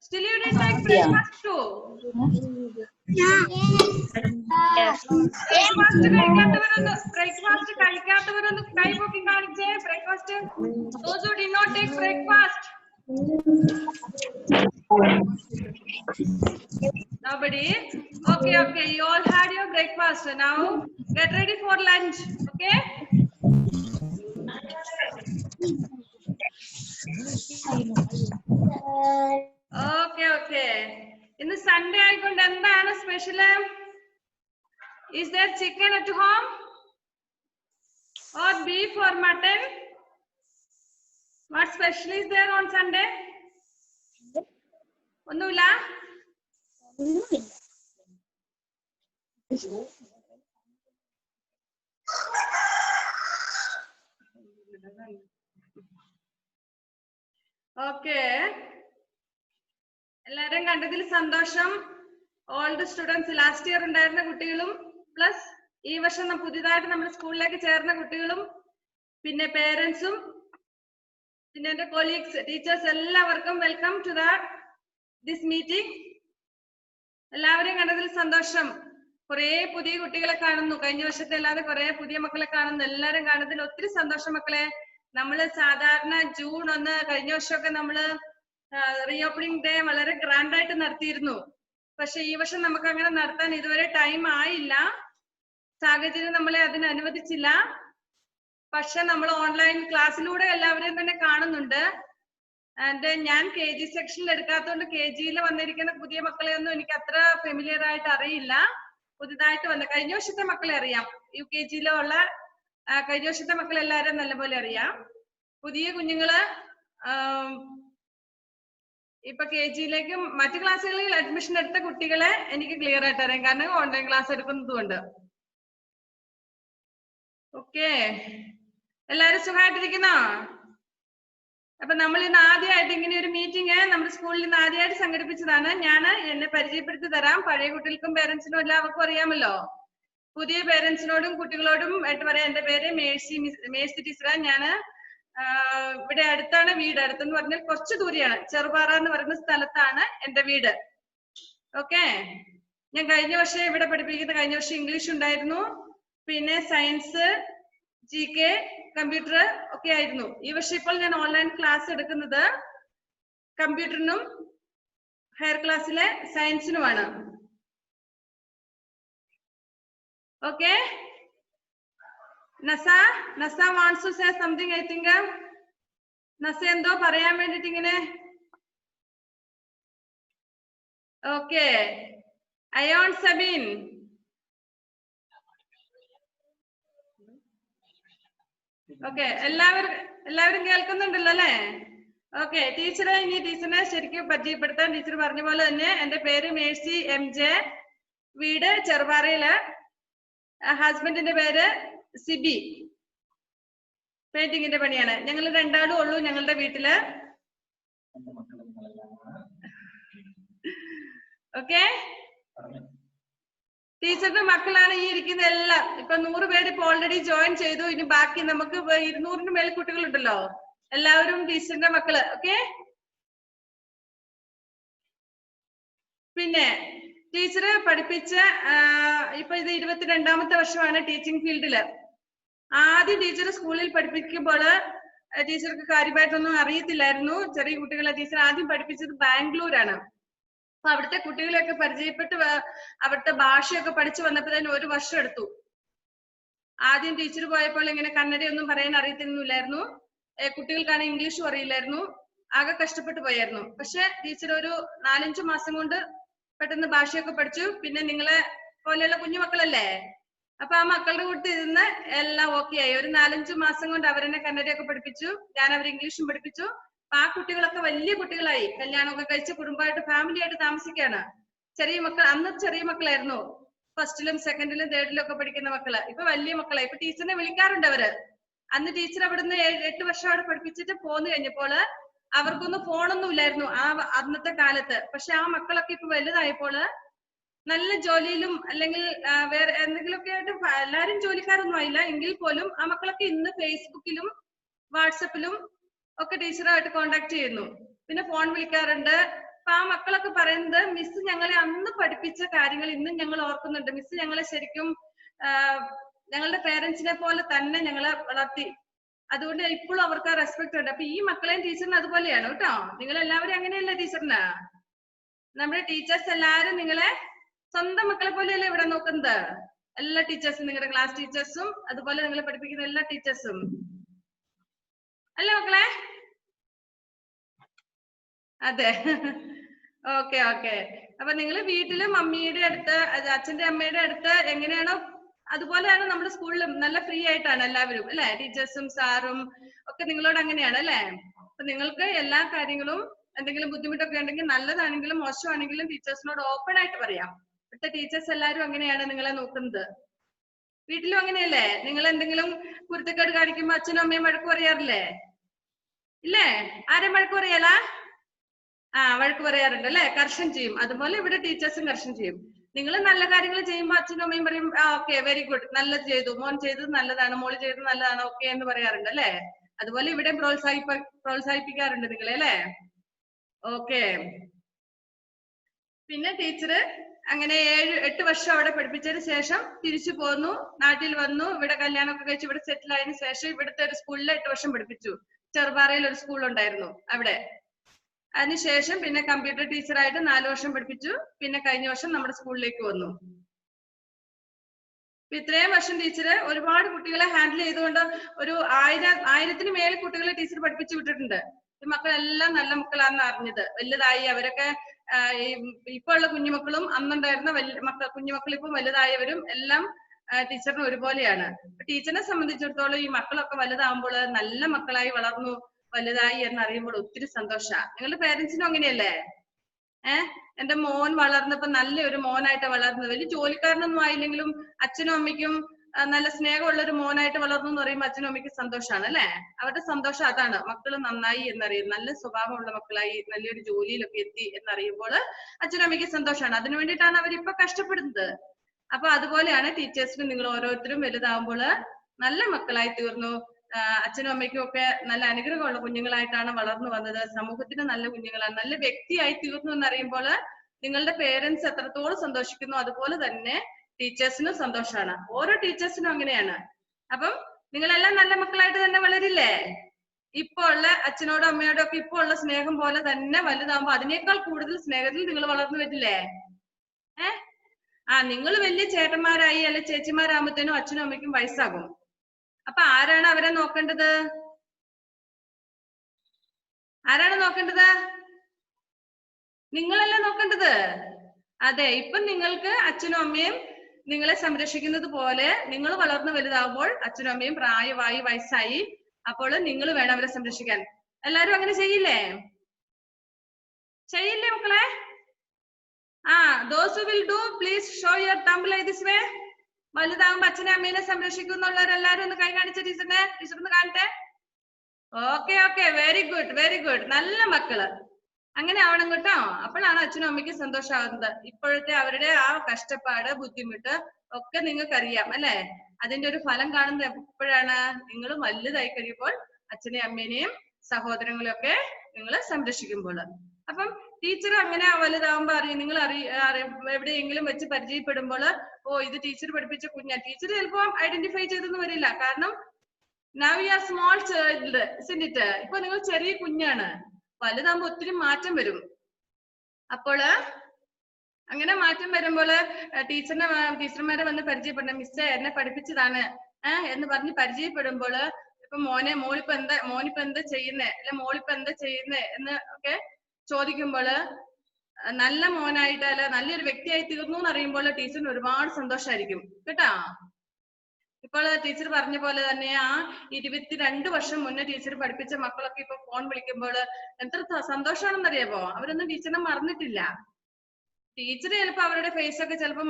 Still you didn't take breakfast too? Breakfast കഴിക്കാത്തവരൊന്ന് കൈ പൊക്കി കാണിച്ചേ. Breakfast, those who did not take breakfast. Nobody? Okay, okay, you all had your breakfast. Now get ready for lunch. Okay? Okay, okay. In the Sunday ആയിക്കൊണ്ട് എന്താണ് special? Is there chicken at home or beef or mutton? What special is there on Sunday? ഒന്നുമില്ല. Okay, എല്ലാരും കണ്ടതിൽ സന്തോഷം. All the students, last year ഉണ്ടായിരുന്ന കുട്ടികളും plus ഈ വർഷം പുതിയതായിട്ട് നമ്മുടെ സ്കൂളിലേക്ക് ചേർന്ന കുട്ടികളും പിന്നെ പേരൻസും പിന്നെ എന്റെ കൊളീഗ്സ്, ടീച്ചേഴ്സ് എല്ലാവർക്കും വെൽക്കം ടു ദിസ് മീറ്റിംഗ്. എല്ലാവരെയും കണ്ടതിൽ സന്തോഷം. കുറെ പുതിയ കുട്ടികളെ കാണുന്നു. കഴിഞ്ഞ വർഷത്തെ അല്ലാതെ കുറെ പുതിയ മക്കളെ കാണുന്നു. എല്ലാരും കാണുന്നതിൽ ഒത്തിരി സന്തോഷം മക്കളെ. നമ്മള് സാധാരണ ജൂൺ 1 കഴിഞ്ഞ വർഷമൊക്കെ നമ്മള് റീഓപ്പണിംഗ് ഡേ വളരെ ഗ്രാൻഡ് ആയിട്ട് നടത്തിയിരുന്നു. പക്ഷെ ഈ വർഷം നമുക്ക് അങ്ങനെ നടത്താൻ ഇതുവരെ ടൈം ആയില്ല. സാഹചര്യം നമ്മളെ അതിന് അനുവദിച്ചില്ല. പക്ഷെ നമ്മൾ ഓൺലൈൻ ക്ലാസ്സിലൂടെ എല്ലാവരെയും തന്നെ കാണുന്നുണ്ട്. ആൻഡ് ഞാൻ KG സെക്ഷനിൽ എടുക്കാത്തതുകൊണ്ട് KGയിൽ വന്നിരിക്കുന്ന പുതിയ മക്കളെ ഒന്നും എനിക്ക് അത്ര ഫെമിലിയർ ആയിട്ട് അറിയില്ല. പുതുതായിട്ട് വന്ന കഴിഞ്ഞ വർഷത്തെ മക്കളെ അറിയാം. UKG-യിലുള്ള കഴിഞ്ഞ വർഷത്തെ മക്കളെ എല്ലാവരും നല്ലപോലെ അറിയാം. പുതിയ കുഞ്ഞുങ്ങള് ഇപ്പൊ KG-യിലേക്കും മറ്റു ക്ലാസ്സുകളിൽ അഡ്മിഷൻ എടുത്ത കുട്ടികളെ എനിക്ക് ക്ലിയർ ആയിട്ട് അറിയാം, കാരണം ഓൺലൈൻ ക്ലാസ് എടുക്കുന്നത് കൊണ്ട്. ഓക്കെ, എല്ലാരും സുഖമായിട്ടിരിക്കുന്നോ? അപ്പൊ നമ്മൾ ഇന്ന് ആദ്യമായിട്ട് ഇങ്ങനെ ഒരു മീറ്റിംഗ് നമ്മുടെ സ്കൂളിൽ നിന്ന് ആദ്യമായിട്ട് സംഘടിപ്പിച്ചതാണ്. ഞാൻ എന്നെ പരിചയപ്പെടുത്തി തരാം. പഴയ കുട്ടികൾക്കും പേരൻസിനും എല്ലാവർക്കും അറിയാമല്ലോ. പുതിയ പേരൻസിനോടും കുട്ടികളോടും ആയിട്ട് പറയാം. എന്റെ പേര് മേഴ്സി ടീച്ചറാ. ഞാന് ഇവിടെ അടുത്താണ് വീട്. അടുത്തെന്ന് പറഞ്ഞാൽ കുറച്ച് ദൂരെയാണ്. ചെറുപാറ എന്ന് പറയുന്ന സ്ഥലത്താണ് എന്റെ വീട്. ഓക്കെ, ഞാൻ കഴിഞ്ഞ വർഷം ഇവിടെ പഠിപ്പിക്കുന്ന കഴിഞ്ഞ വർഷം ഇംഗ്ലീഷ് ഉണ്ടായിരുന്നു, പിന്നെ സയൻസ്, GK, കമ്പ്യൂട്ടർ ഒക്കെ ആയിരുന്നു. ഈ വർഷം ഇപ്പോൾ ഞാൻ ഓൺലൈൻ ക്ലാസ് എടുക്കുന്നത് കമ്പ്യൂട്ടറിനും ഹയർ ക്ലാസ്സിലെ സയൻസിനുമാണ്. Okay, Nasa wants to say something. I think Nasa എന്തോ പറയാൻ വേണ്ടിട്ട് ഇങ്ങനെ. Okay, ion Sabeen. ഓക്കെ, എല്ലാവരും കേൾക്കുന്നുണ്ടല്ലോ അല്ലെ? ഓക്കെ, ടീച്ചറെ ഇനി ടീച്ചറിനെ ശരിക്കും പരിചയപ്പെടുത്താൻ. ടീച്ചർ പറഞ്ഞ പോലെ തന്നെ എന്റെ പേര് മേഴ്സി MJ, വീട് ചെറുപാറയില്, ഹസ്ബൻഡിന്റെ പേര് സിബി. പെയിന്റിങ്ങിന്റെ പണിയാണ്. ഞങ്ങൾ രണ്ടാളും ഉള്ളൂ ഞങ്ങളുടെ വീട്ടില്. ഓക്കെ, ടീച്ചറിന്റെ മക്കളാണ് ഈ ഇരിക്കുന്ന എല്ലാം. ഇപ്പൊ 100 പേര് ഇപ്പൊ ഓൾറെഡി ജോയിൻ ചെയ്തു. ഇനി ബാക്കി നമുക്ക് 200-ന് മേൽ കുട്ടികളുണ്ടല്ലോ. എല്ലാവരും ടീച്ചറിന്റെ മക്കള്. ഓക്കെ, പിന്നെ ടീച്ചറ് പഠിപ്പിച്ച ഇപ്പൊ ഇത് 22ാമത്തെ വർഷമാണ് ടീച്ചിങ് ഫീൽഡില്. ആദ്യം ടീച്ചർ സ്കൂളിൽ പഠിപ്പിക്കുമ്പോൾ ടീച്ചർക്ക് കാര്യമായിട്ടൊന്നും അറിയത്തില്ലായിരുന്നു. ചെറിയ കുട്ടികളെ ടീച്ചർ ആദ്യം പഠിപ്പിച്ചത് ബാംഗ്ലൂരാണ്. അപ്പൊ അവിടുത്തെ കുട്ടികളെയൊക്കെ പരിചയപ്പെട്ട് അവിടുത്തെ ഭാഷയൊക്കെ പഠിച്ചു വന്നപ്പോ തന്നെ 1 വർഷം എടുത്തു. ആദ്യം ടീച്ചർ പോയപ്പോൾ ഇങ്ങനെ കന്നഡയൊന്നും പറയാൻ അറിയത്തില്ലായിരുന്നു. കുട്ടികൾക്കാണ് ഇംഗ്ലീഷും അറിയില്ലായിരുന്നു. ആകെ കഷ്ടപ്പെട്ടു പോയായിരുന്നു. പക്ഷെ ടീച്ചർ ഒരു 4-5 മാസം കൊണ്ട് പെട്ടെന്ന് ഭാഷയൊക്കെ പഠിച്ചു. പിന്നെ നിങ്ങളെ പോലെയുള്ള കുഞ്ഞുമക്കളല്ലേ, അപ്പൊ ആ മക്കളുടെ കൂട്ടത്തിൽ ഇരുന്ന് എല്ലാം ഓക്കെ ആയി. ഒരു 4-5 മാസം കൊണ്ട് അവരെന്നെ കന്നഡയൊക്കെ പഠിപ്പിച്ചു. ഞാൻ അവർ ഇംഗ്ലീഷും പഠിപ്പിച്ചു. ആ കുട്ടികളൊക്കെ വലിയ കുട്ടികളായി, കല്യാണമൊക്കെ കഴിച്ച് കുടുംബമായിട്ട് ഫാമിലി ആയിട്ട് താമസിക്കുകയാണ്. ചെറിയ മക്കൾ, അന്ന് ചെറിയ മക്കളായിരുന്നു. 1st-ലും 2nd-ലും 3rd-ലും ഒക്കെ പഠിക്കുന്ന മക്കള് ഇപ്പൊ വലിയ മക്കളായി. ഇപ്പൊ ടീച്ചറിനെ വിളിക്കാറുണ്ട് അവര്. അന്ന് ടീച്ചർ അവിടുന്ന് 8 വർഷം അവിടെ പഠിപ്പിച്ചിട്ട് പോന്നു കഴിഞ്ഞപ്പോൾ അവർക്കൊന്നും ഫോണൊന്നും ഇല്ലായിരുന്നു അന്നത്തെ കാലത്ത്. പക്ഷെ ആ മക്കളൊക്കെ ഇപ്പൊ വലുതായപ്പോൾ നല്ല ജോലിയിലും അല്ലെങ്കിൽ വേറെ എന്തെങ്കിലുമൊക്കെ ആയിട്ട്, എല്ലാരും ജോലിക്കാരൊന്നും ആയില്ല എങ്കിൽ പോലും ആ മക്കളൊക്കെ ഇന്ന് ഫേസ്ബുക്കിലും വാട്സപ്പിലും ഒക്കെ ടീച്ചറുമായിട്ട് കോണ്ടാക്ട് ചെയ്യുന്നു. പിന്നെ ഫോൺ വിളിക്കാറുണ്ട്. അപ്പൊ ആ മക്കളൊക്കെ പറയുന്നത്, മിസ് ഞങ്ങളെ അന്ന് പഠിപ്പിച്ച കാര്യങ്ങൾ ഇന്നും ഞങ്ങൾ ഓർക്കുന്നുണ്ട്. മിസ് ഞങ്ങളെ ശരിക്കും ഞങ്ങളുടെ പേരൻസിനെ പോലെ തന്നെ ഞങ്ങളെ വളർത്തി. അതുകൊണ്ട് ഇപ്പോഴും അവർക്ക് റെസ്പെക്ട് ഉണ്ട്. അപ്പൊ ഈ മക്കളെയും ടീച്ചറിന് അതുപോലെയാണ് കേട്ടോ. നിങ്ങൾ എല്ലാവരും അങ്ങനെയല്ല ടീച്ചറിന്. നമ്മുടെ ടീച്ചേഴ്സ് എല്ലാരും നിങ്ങളെ സ്വന്തം മക്കളെ പോലെയല്ലേ ഇവിടെ നോക്കുന്നത്. എല്ലാ ടീച്ചേഴ്സും, നിങ്ങളുടെ ക്ലാസ് ടീച്ചേഴ്സും അതുപോലെ നിങ്ങളെ പഠിപ്പിക്കുന്ന എല്ലാ ടീച്ചേഴ്സും അല്ലേ മക്കളെ? അതെ, ഓക്കെ ഓക്കെ. അപ്പൊ നിങ്ങൾ വീട്ടില് മമ്മിയുടെ അടുത്ത്, അച്ഛന്റെ അമ്മയുടെ അടുത്ത് എങ്ങനെയാണോ അതുപോലെയാണ് നമ്മുടെ സ്കൂളിലും. നല്ല ഫ്രീ ആയിട്ടാണ് എല്ലാവരും അല്ലെ? ടീച്ചേഴ്സും സാറും ഒക്കെ നിങ്ങളോട് അങ്ങനെയാണ് അല്ലെ? അപ്പൊ നിങ്ങൾക്ക് എല്ലാ കാര്യങ്ങളും എന്തെങ്കിലും ബുദ്ധിമുട്ടൊക്കെ ഉണ്ടെങ്കിൽ, നല്ലതാണെങ്കിലും മോശമാണെങ്കിലും ടീച്ചേഴ്സിനോട് ഓപ്പൺ ആയിട്ട് പറയാം. ഇവിടുത്തെ ടീച്ചേഴ്സ് എല്ലാവരും അങ്ങനെയാണ് നിങ്ങളെ നോക്കുന്നത്. വീട്ടിലും അങ്ങനെയല്ലേ? നിങ്ങൾ എന്തെങ്കിലും കുരുത്തക്കേട് കാണിക്കുമ്പോ അച്ഛനും അമ്മയും വഴക്ക് പറയാറില്ലേ? ഇല്ലേ? ആരും വഴക്ക് പറയാല? വഴക്ക് പറയാറുണ്ട് അല്ലെ? കർഷൻ ചെയ്യും. അതുപോലെ ഇവിടെ ടീച്ചേഴ്സും കർഷൻ ചെയ്യും. നിങ്ങൾ നല്ല കാര്യങ്ങൾ ചെയ്യുമ്പോൾ അച്ഛനും അമ്മയും പറയും ഓക്കെ വെരി ഗുഡ്, നല്ലത് ചെയ്തു, മോൻ ചെയ്തത് നല്ലതാണ്, മോള് ചെയ്തത് നല്ലതാണ്, ഓക്കെ എന്ന് പറയാറുണ്ട് അല്ലെ? അതുപോലെ ഇവിടെ പ്രോത്സാഹിപ്പിക്കാറുണ്ട് നിങ്ങളെ അല്ലെ? ഓക്കെ. പിന്നെ ടീച്ചർ അങ്ങനെ 7-8 വർഷം അവിടെ പഠിപ്പിച്ചതിന് ശേഷം തിരിച്ചു പോന്നു, നാട്ടിൽ വന്നു. ഇവിടെ കല്യാണമൊക്കെ കഴിച്ച് ഇവിടെ സെറ്റിൽ ആയതിനു ശേഷം ഇവിടുത്തെ ഒരു സ്കൂളിൽ 8 വർഷം പഠിപ്പിച്ചു. ചെറുപാറയിൽ ഒരു സ്കൂൾ ഉണ്ടായിരുന്നു അവിടെ. അതിനുശേഷം പിന്നെ കമ്പ്യൂട്ടർ ടീച്ചറായിട്ട് 4 വർഷം പഠിപ്പിച്ചു. പിന്നെ കഴിഞ്ഞ വർഷം നമ്മുടെ സ്കൂളിലേക്ക് വന്നു. ഇത്രയും വർഷം ടീച്ചറ് ഒരുപാട് കുട്ടികളെ ഹാൻഡിൽ ചെയ്തുകൊണ്ട് ഒരു 1000-ന് മേൽ കുട്ടികളെ ടീച്ചർ പഠിപ്പിച്ചു വിട്ടിട്ടുണ്ട്. ഈ മക്കളെല്ലാം നല്ല മക്കളാണെന്ന് അറിഞ്ഞത് വലുതായി. അവരൊക്കെ ഇപ്പൊ ഉള്ള കുഞ്ഞുമക്കളും അന്നുണ്ടായിരുന്ന കുഞ്ഞുമക്കൾ ഇപ്പൊ വലുതായവരും എല്ലാം ടീച്ചറിന് ഒരുപോലെയാണ്. ടീച്ചറിനെ സംബന്ധിച്ചിടത്തോളം ഈ മക്കളൊക്കെ വലുതാകുമ്പോൾ നല്ല മക്കളായി വളർന്നു വലുതായി എന്നറിയുമ്പോൾ ഒത്തിരി സന്തോഷാ. നിങ്ങളുടെ പേരൻസിനും അങ്ങനെയല്ലേ? എന്റെ മോൻ വളർന്നപ്പോ നല്ലൊരു മോനായിട്ട് വളർന്നത്. വലിയ ജോലിക്കാരനൊന്നും ആയില്ലെങ്കിലും അച്ഛനും അമ്മയ്ക്കും നല്ല സ്നേഹമുള്ള ഒരു മോനായിട്ട് വളർന്നു എന്ന് പറയുമ്പോൾ അച്ഛനും അമ്മയ്ക്ക് സന്തോഷമാണ് അല്ലെ? അവരുടെ സന്തോഷം അതാണ്. മക്കൾ നന്നായി എന്നറിയും, നല്ല സ്വഭാവമുള്ള മക്കളായി നല്ലൊരു ജോലിയിലൊക്കെ എത്തി എന്നറിയുമ്പോൾ അച്ഛനും അമ്മയ്ക്ക് സന്തോഷമാണ്. അതിനു വേണ്ടിയിട്ടാണ് അവരിപ്പൊ കഷ്ടപ്പെടുന്നത്. അപ്പൊ അതുപോലെയാണ് ടീച്ചേഴ്സിന് നിങ്ങൾ ഓരോരുത്തരും വലുതാവുമ്പോൾ നല്ല മക്കളായി തീർന്നു. അച്ഛനും അമ്മയ്ക്കും ഒക്കെ നല്ല അനുഗ്രഹമുള്ള കുഞ്ഞുങ്ങളായിട്ടാണ് വളർന്നു വന്നത്. സമൂഹത്തിന് നല്ല കുഞ്ഞുങ്ങളാണ്, നല്ല വ്യക്തിയായി തീർന്നു എന്നറിയുമ്പോൾ നിങ്ങളുടെ പേരൻസ് എത്രത്തോളം സന്തോഷിക്കുന്നു അതുപോലെ തന്നെ ടീച്ചേഴ്സിനും സന്തോഷമാണ്. ഓരോ ടീച്ചേഴ്സിനും അങ്ങനെയാണ്. അപ്പം നിങ്ങളെല്ലാം നല്ല മക്കളായിട്ട് തന്നെ വളരില്ലേ? ഇപ്പൊ ഉള്ള അച്ഛനോടും അമ്മയോടും ഒക്കെ ഇപ്പൊ ഉള്ള സ്നേഹം പോലെ തന്നെ വലുതാകുമ്പോ അതിനേക്കാൾ കൂടുതൽ സ്നേഹത്തിൽ നിങ്ങൾ വളർന്നു വരില്ലേ? നിങ്ങൾ വലിയ ചേട്ടന്മാരായി അല്ലെ ചേച്ചിമാരാകുമ്പോഴത്തേനും അച്ഛനും അമ്മയ്ക്കും വയസ്സാകും. അപ്പൊ ആരാണ് അവരെ നോക്കേണ്ടത്? ആരാണ് നോക്കേണ്ടത്? നിങ്ങളല്ലേ നോക്കേണ്ടത്. അതെ, ഇപ്പൊ നിങ്ങൾക്ക് അച്ഛനും അമ്മയും നിങ്ങളെ സംരക്ഷിക്കുന്നത് പോലെ നിങ്ങൾ വളർന്നു വലുതാവുമ്പോൾ അച്ഛനും അമ്മയും പ്രായമായി വയസ്സായി, അപ്പോൾ നിങ്ങൾ വേണം അവരെ സംരക്ഷിക്കാൻ. എല്ലാരും അങ്ങനെ ചെയ്യില്ലേ? ചെയ്യില്ലേ മക്കളെ? those who will do, please show your thumb like this way. വലുതാകുമ്പോ അച്ഛനെ അമ്മേനെ സംരക്ഷിക്കുന്നുള്ളവരെല്ലാരും ഒന്ന് കൈ കാണിച്ച ടീച്ചറിന് കാണട്ടെ. Okay, very good. നല്ല മക്കള് അങ്ങനെ ആവണം കേട്ടോ. അപ്പോഴാണ് അച്ഛനും അമ്മയ്ക്ക് സന്തോഷമാകുന്നത്. ഇപ്പോഴത്തെ അവരുടെ ആ കഷ്ടപ്പാട് ബുദ്ധിമുട്ട് ഒക്കെ നിങ്ങൾക്ക് അറിയാം അല്ലെ? അതിന്റെ ഒരു ഫലം കാണുന്നത് എപ്പോഴാണ്? നിങ്ങൾ വലുതായി കഴിയുമ്പോൾ അച്ഛനെയും അമ്മേനെയും സഹോദരങ്ങളെയും ഒക്കെ നിങ്ങൾ സംരക്ഷിക്കുമ്പോൾ. അപ്പം ടീച്ചർ അങ്ങനെ വലുതാവുമ്പോ നിങ്ങൾ എവിടെയെങ്കിലും വെച്ച് പരിചയപ്പെടുമ്പോൾ ഇത് ടീച്ചർ പഠിപ്പിച്ച കുഞ്ഞാ. ടീച്ചർ ചിലപ്പോ ഐഡന്റിഫൈ ചെയ്തെന്ന് വരില്ല. കാരണം now you are small child, isn't it? ഇപ്പൊ നിങ്ങൾ ചെറിയ കുഞ്ഞാണ്. വലുതാകുമ്പോ ഒത്തിരി മാറ്റം വരും. അപ്പോൾ അങ്ങനെ മാറ്റം വരുമ്പോൾ ടീച്ചർമാരെ വന്ന് പരിചയപ്പെടണം. മിസ്സേ എന്നെ പഠിപ്പിച്ചതാണ് എന്ന് പറഞ്ഞ് പരിചയപ്പെടുമ്പോൾ ഇപ്പൊ മോനിപ്പോ എന്താ ചെയ്യുന്നേ അല്ലെ മോളിപ്പോ എന്താ ചെയ്യുന്നേ എന്ന് ഒക്കെ ചോദിക്കുമ്പോൾ നല്ല മോനായിട്ട് അല്ലെ നല്ലൊരു വ്യക്തിയായി തീർന്നു എന്ന് അറിയുമ്പോൾ ടീച്ചറിന് ഒരുപാട് സന്തോഷമായിരിക്കും കേട്ടാ. ഇപ്പോൾ ടീച്ചർ പറഞ്ഞ പോലെ തന്നെ 22 വർഷം മുന്നേ ടീച്ചർ പഠിപ്പിച്ച മക്കളൊക്കെ ഇപ്പൊ ഫോൺ വിളിക്കുമ്പോൾ എത്ര സന്തോഷമാണെന്നറിയാമോ? അവരൊന്നും ടീച്ചറിനെ മറന്നിട്ടില്ല. ടീച്ചർ ചിലപ്പോ അവരുടെ ഫേസ് ഒക്കെ ചിലപ്പോ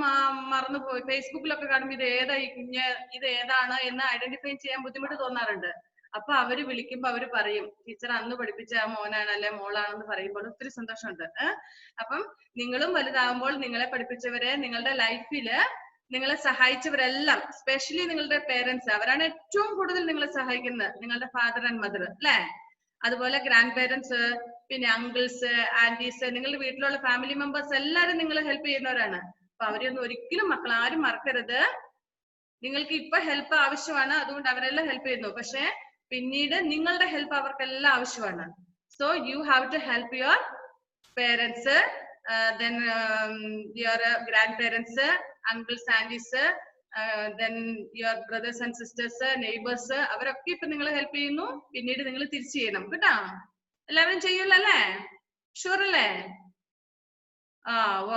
മറന്നുപോയി. ഫേസ്ബുക്കിലൊക്കെ കാണുമ്പോൾ ഇത് ഏതാ ഈ കുഞ്ഞ്, ഇത് ഏതാണ് എന്ന് ഐഡന്റിഫൈ ചെയ്യാൻ ബുദ്ധിമുട്ട് തോന്നാറുണ്ട്. അപ്പൊ അവര് വിളിക്കുമ്പോ അവര് പറയും ടീച്ചർ അന്ന് പഠിപ്പിച്ച മോനാണ് അല്ലെ മോളാണെന്ന് പറയുമ്പോൾ ഒത്തിരി സന്തോഷമുണ്ട്. അപ്പം നിങ്ങളും വലുതാകുമ്പോൾ നിങ്ങളെ പഠിപ്പിച്ചവരെ, നിങ്ങളുടെ ലൈഫില് നിങ്ങളെ സഹായിച്ചവരെല്ലാം, സ്പെഷ്യലി നിങ്ങളുടെ പേരൻസ്, അവരാണ് ഏറ്റവും കൂടുതൽ നിങ്ങളെ സഹായിക്കുന്നത്. നിങ്ങളുടെ ഫാദർ ആൻഡ് മദർ അല്ലെ? അതുപോലെ ഗ്രാൻഡ് പേരൻസ്, പിന്നെ അങ്കിൾസ്, ആന്റീസ്, നിങ്ങളുടെ വീട്ടിലുള്ള ഫാമിലി മെമ്പേഴ്സ് എല്ലാരും നിങ്ങളെ ഹെൽപ്പ് ചെയ്യുന്നവരാണ്. അപ്പൊ അവരെയൊന്നും ഒരിക്കലും മക്കൾ ആരും മറക്കരുത്. നിങ്ങൾക്ക് ഇപ്പൊ ഹെൽപ്പ് ആവശ്യമാണ്, അതുകൊണ്ട് അവരെല്ലാം ഹെൽപ്പ് ചെയ്യുന്നു. പക്ഷെ പിന്നീട് നിങ്ങളുടെ ഹെൽപ്പ് അവർക്കെല്ലാം ആവശ്യമാണ്. So you have to help your parents, then your grandparents, uncles, aunties, then your brothers and sisters, neighbors, അവരൊക്കെ ഇപ്പൊ നിങ്ങളെ ഹെൽപ്പ് ചെയ്യുന്നു. പിന്നീട് നിങ്ങൾ തിരിച്ചു ചെയ്യണം കേട്ടോ. എല്ലാവരും ചെയ്യൂല്ലോ അല്ലേ? ഷുവർ അല്ലേ?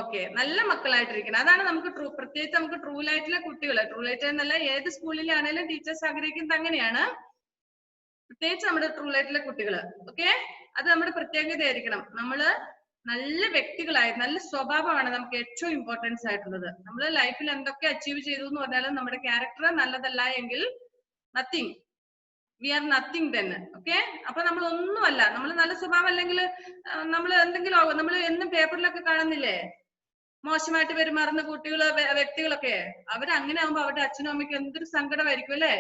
ഓക്കെ, നല്ല മക്കളായിട്ടിരിക്കണം. അതാണ് നമുക്ക് പ്രത്യേകിച്ച് നമുക്ക് ട്രൂ ലൈറ്റിലെ കുട്ടികൾ, ട്രൂ ലൈറ്റ് എന്നല്ല ഏത് സ്കൂളിലാണേലും ടീച്ചേഴ്സ് ആഗ്രഹിക്കുന്നത് അങ്ങനെയാണ്. പ്രത്യേകിച്ച് നമ്മുടെ ട്രൂ ലൈറ്റിലെ കുട്ടികൾ. ഓക്കെ, അത് നമ്മുടെ പ്രത്യേകതയായിരിക്കണം. നമ്മള് നല്ല വ്യക്തികളായി, നല്ല സ്വഭാവമാണ് നമുക്ക് ഏറ്റവും ഇമ്പോർട്ടൻസ് ആയിട്ടുള്ളത്. നമ്മള് ലൈഫിൽ എന്തൊക്കെ അച്ചീവ് ചെയ്തു എന്ന് പറഞ്ഞാലും നമ്മുടെ ക്യാരക്ടർ നല്ലതല്ല എങ്കിൽ നത്തിങ്, വി ആർ നത്തിങ് തന്നെ. ഓക്കെ, അപ്പൊ നമ്മൾ ഒന്നുമല്ല. നമ്മൾ നല്ല സ്വഭാവം അല്ലെങ്കിൽ നമ്മൾ എന്തെങ്കിലും ആവും. നമ്മൾ എന്നും പേപ്പറിലൊക്കെ കാണുന്നില്ലേ മോശമായിട്ട് പെരുമാറുന്ന കുട്ടികള്, വ്യക്തികളൊക്കെ? അവരങ്ങനെ ആകുമ്പോ അവരുടെ അച്ഛനും അമ്മയ്ക്കും എന്തൊരു സങ്കടമായിരിക്കും അല്ലേ?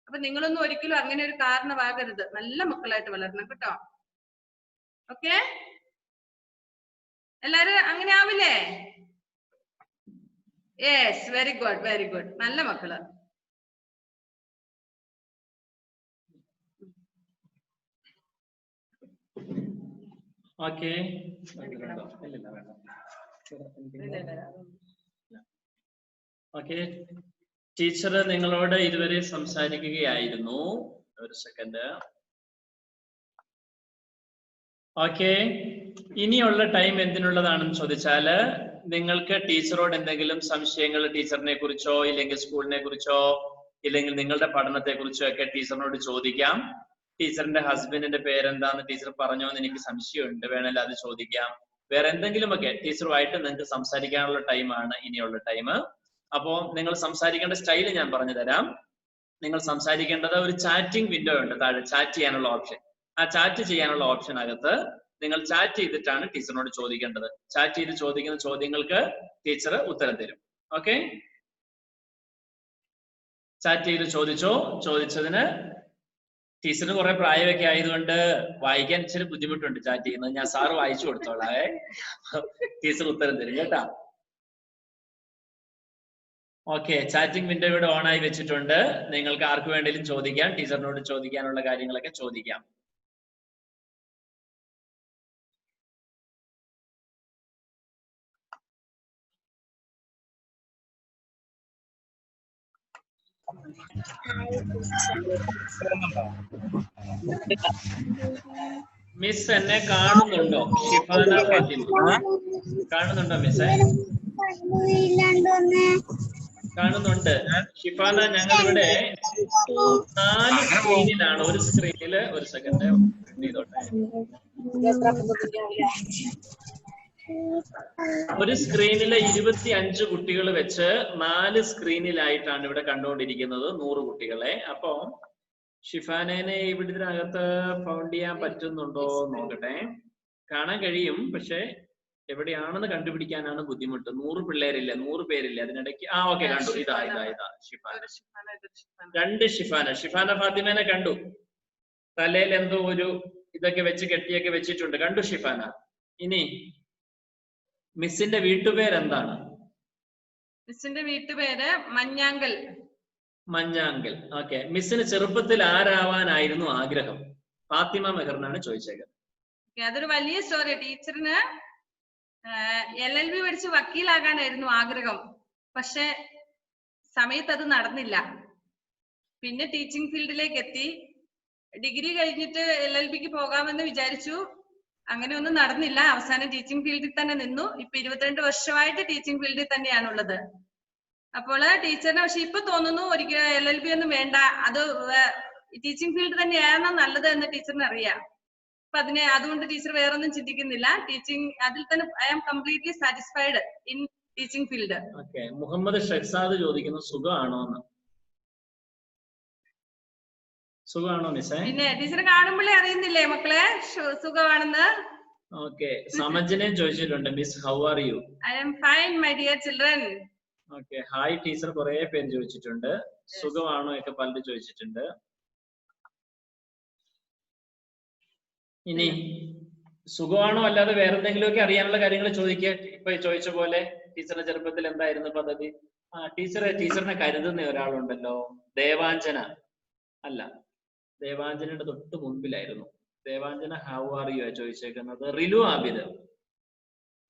അപ്പൊ നിങ്ങളൊന്നും ഒരിക്കലും അങ്ങനെ ഒരു കാരണമാകരുത്. നല്ല മക്കളായിട്ട് വളരണം കേട്ടോ. ഓക്കെ, എല്ലാരും അങ്ങനെ ആവില്ലേ? Yes, very good, very good. നല്ല മക്കള്. ഓക്കെ. ഓക്കെ, ടീച്ചർ നിങ്ങളോട് ഇതുവരെ സംസാരിക്കുകയായിരുന്നു. ഒരു സെക്കൻഡ്. ഓക്കെ, ഇനിയുള്ള ടൈം എന്തിനുള്ളതാണെന്ന് ചോദിച്ചാല് നിങ്ങൾക്ക് ടീച്ചറോട് എന്തെങ്കിലും സംശയങ്ങൾ ടീച്ചറിനെ കുറിച്ചോ ഇല്ലെങ്കിൽ സ്കൂളിനെ കുറിച്ചോ ഇല്ലെങ്കിൽ നിങ്ങളുടെ പഠനത്തെ കുറിച്ചോ ഒക്കെ ടീച്ചറിനോട് ചോദിക്കാം. ടീച്ചറിന്റെ ഹസ്ബൻഡിന്റെ പേരെന്താന്ന് ടീച്ചർ പറഞ്ഞോ എന്ന് എനിക്ക് സംശയമുണ്ട്, വേണമെങ്കിൽ അത് ചോദിക്കാം. വേറെ എന്തെങ്കിലുമൊക്കെ ടീച്ചറുമായിട്ട് നിങ്ങൾക്ക് സംസാരിക്കാനുള്ള ടൈമാണ് ഇനിയുള്ള ടൈം. അപ്പോ നിങ്ങൾ സംസാരിക്കേണ്ട സ്റ്റൈല് ഞാൻ പറഞ്ഞു തരാം. നിങ്ങൾ സംസാരിക്കേണ്ടത് ഒരു ചാറ്റിംഗ് വിൻഡോ ഉണ്ട് താഴെ, ചാറ്റ് ചെയ്യാനുള്ള ഓപ്ഷൻ. ആ ചാറ്റ് ചെയ്യാനുള്ള ഓപ്ഷനകത്ത് നിങ്ങൾ ചാറ്റ് ചെയ്തിട്ടാണ് ടീച്ചറിനോട് ചോദിക്കേണ്ടത്. ചാറ്റ് ചെയ്ത് ചോദിക്കുന്ന ചോദ്യങ്ങൾക്ക് ടീച്ചർ ഉത്തരം തരും. ഓക്കെ, ചാറ്റ് ചെയ്ത് ചോദിച്ചോ. ചോദിച്ചതിന് ടീച്ചറിന് കുറെ പ്രായമൊക്കെ ആയതുകൊണ്ട് വായിക്കാൻ ഇച്ചിരി ബുദ്ധിമുട്ടുണ്ട് ചാറ്റ് ചെയ്യുന്നത്. ഞാൻ സാറ് വായിച്ചു കൊടുത്തോളാവേ, ടീച്ചർ ഉത്തരം തരും കേട്ടാ. ഓക്കെ, ചാറ്റിംഗ് വിൻഡോ ഇവിടെ ഓൺ ആയി വെച്ചിട്ടുണ്ട്. നിങ്ങൾക്ക് ആർക്ക് വേണമെങ്കിലും ചോദിക്കാം, ടീച്ചറിനോട് ചോദിക്കാനുള്ള കാര്യങ്ങളൊക്കെ ചോദിക്കാം. മിസ് എന്നെ കാണുന്നുണ്ടോ? ഷിഫാന ഫാത്തിമ കാണുന്നുണ്ടോ മിസ്സേ? കാണുന്നുണ്ട് ഷിഫാന. ഞങ്ങളിവിടെ 4 സ്ക്രീനിലാണ്. ഒരു സ്ക്രീനില്, ഒരു സെക്കൻഡ് ചെയ്തോട്ടെ, ഒരു സ്ക്രീനില് 25 കുട്ടികൾ വെച്ച് 4 സ്ക്രീനിലായിട്ടാണ് ഇവിടെ കണ്ടുകൊണ്ടിരിക്കുന്നത്, 100 കുട്ടികളെ. അപ്പൊ ഷിഫാനേനെ ഇവിടെ ഇതിനകത്ത് ഫൗണ്ട് ചെയ്യാൻ പറ്റുന്നുണ്ടോ നോക്കട്ടെ. കാണാൻ കഴിയും, പക്ഷെ എവിടെയാണെന്ന് കണ്ടുപിടിക്കാനാണ് ബുദ്ധിമുട്ട്. 100 പിള്ളേരില്ല, 100 പേരില്ല അതിനിടയ്ക്ക്. ഓക്കെ, കണ്ടു. ഇതാ ഷിഫാന. 2 ഷിഫാന. ഷിഫാന ഫാത്തിമേനെ കണ്ടു. തലയിൽ എന്തോ ഒരു ഇതൊക്കെ വെച്ച് കെട്ടിയൊക്കെ വെച്ചിട്ടുണ്ട്, കണ്ടു ഷിഫാന. ഇനി മിസ്സിന്റെ വീട്ടുപേരെന്താണ്? മിസ്സിന്റെ വീട്ടുപേര് മഞ്ഞാങ്കൽ. മഞ്ഞാങ്കൽ. ഓക്കെ, മിസ്സിന് ചെറുപ്പത്തിൽ ആരാവാനായിരുന്നു ആഗ്രഹം? ഫാത്തിമ മെഹറിനാണ് ചോദിച്ചേക്കുന്നത്. അതൊരു വലിയ സ്റ്റോറി. ടീച്ചറിന് LLB പഠിച്ച് വക്കീലാകാനായിരുന്നു ആഗ്രഹം, പക്ഷെ സമയത്ത് അത് നടന്നില്ല. പിന്നെ ടീച്ചിങ് ഫീൽഡിലേക്ക് എത്തി. ഡിഗ്രി കഴിഞ്ഞിട്ട് LLBക്ക് പോകാമെന്ന് വിചാരിച്ചു, അങ്ങനെ ഒന്നും നടന്നില്ല. അവസാനം ടീച്ചിങ് ഫീൽഡിൽ തന്നെ നിന്നു. ഇപ്പൊ 22 വർഷമായിട്ട് ടീച്ചിങ് ഫീൽഡിൽ തന്നെയാണുള്ളത്. അപ്പോൾ ടീച്ചറിന് പക്ഷെ ഇപ്പൊ തോന്നുന്നു ഒരിക്കലും LLB ഒന്നും വേണ്ട, അത് ടീച്ചിങ് ഫീൽഡ് തന്നെയാണ് നല്ലത് എന്ന് ടീച്ചറിന് അറിയാം. അപ്പൊ അതുകൊണ്ട് ടീച്ചർ വേറൊന്നും ചിന്തിക്കുന്നില്ല. ടീച്ചിങ് അതിൽ തന്നെ I am completely satisfied in teaching field. Muhammad Shehzad ചോദിക്കുന്നു സുഖമാണോ എന്ന്. സുഖമാണോ മിസ്സേ? പിന്നെ ടീച്ചറെ കാണുമ്പോഴേ അറിയുന്നില്ലേ മക്കളെ സുഖമാണെന്ന്? ഓക്കെ, സമജിനെ ചോദിച്ചിട്ടുണ്ട്, miss how are you? I am fine my dear children. Okay, hi teacher കുറെ പേര് ചോദിച്ചിട്ടുണ്ട്. സുഖമാണോ ഒക്കെ പലരും ചോദിച്ചിട്ടുണ്ട്. ഇനി സുഖമാണോ അല്ലാതെ വേറെ എന്തെങ്കിലുമൊക്കെ അറിയാനുള്ള കാര്യങ്ങൾ ചോദിക്കുക. ഇപ്പൊ ചോദിച്ച പോലെ ടീച്ചറിന്റെ ചെറുപ്പത്തിൽ എന്തായിരുന്നു പദ്ധതി? ടീച്ചറിനെ കരുതുന്ന ഒരാളുണ്ടല്ലോ, ദേവാഞ്ജന. അല്ല, ദേവാഞ്ജനയുടെ തൊട്ട് മുൻപിലായിരുന്നു. ദേവാഞ്ജന ഹൗ ആർ യു ചോദിച്ചേക്കുന്നത്. റിലു ആബിദ്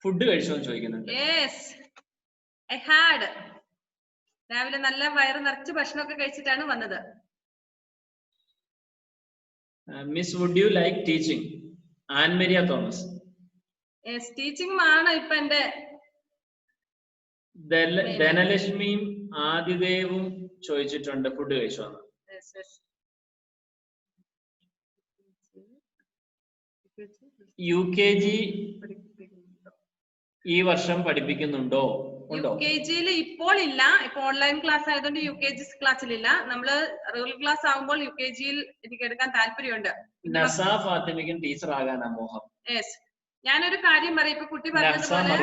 ഫുഡ് കഴിച്ചോ എന്ന് ചോദിക്കുന്നുണ്ട്. രാവിലെ നല്ല വയറ് നിറച്ച് ഭക്ഷണമൊക്കെ കഴിച്ചിട്ടാണ് വന്നത്. Miss would you like teaching? Annmaria Thomas. Teaching ആണ് ഇപ്പൊ എന്റെ. ധനലക്ഷ്മിയും ആദിദേവും ചോദിച്ചിട്ടുണ്ട് ഫുഡ് കഴിച്ചോ എന്ന്. UKG ഈ വർഷം പഠിപ്പിക്കുന്നുണ്ടോ? UKGയിൽ ഇപ്പോൾ ഇല്ല. ഇപ്പൊ ഓൺലൈൻ ക്ലാസ് ആയതുകൊണ്ട് UKG ക്ലാസ്സിലില്ല. നമ്മള് റെഗുലർ ക്ലാസ് ആകുമ്പോൾ UKGയിൽ എനിക്ക് എടുക്കാൻ താല്പര്യമുണ്ട്. നസാ ഫാത്തിമയ്ക്കും ടീച്ചർ ആകാനാ മോഹം. ഞാനൊരു കാര്യം പറയാം. ഇപ്പൊ കുട്ടി പറഞ്ഞതുപോലെ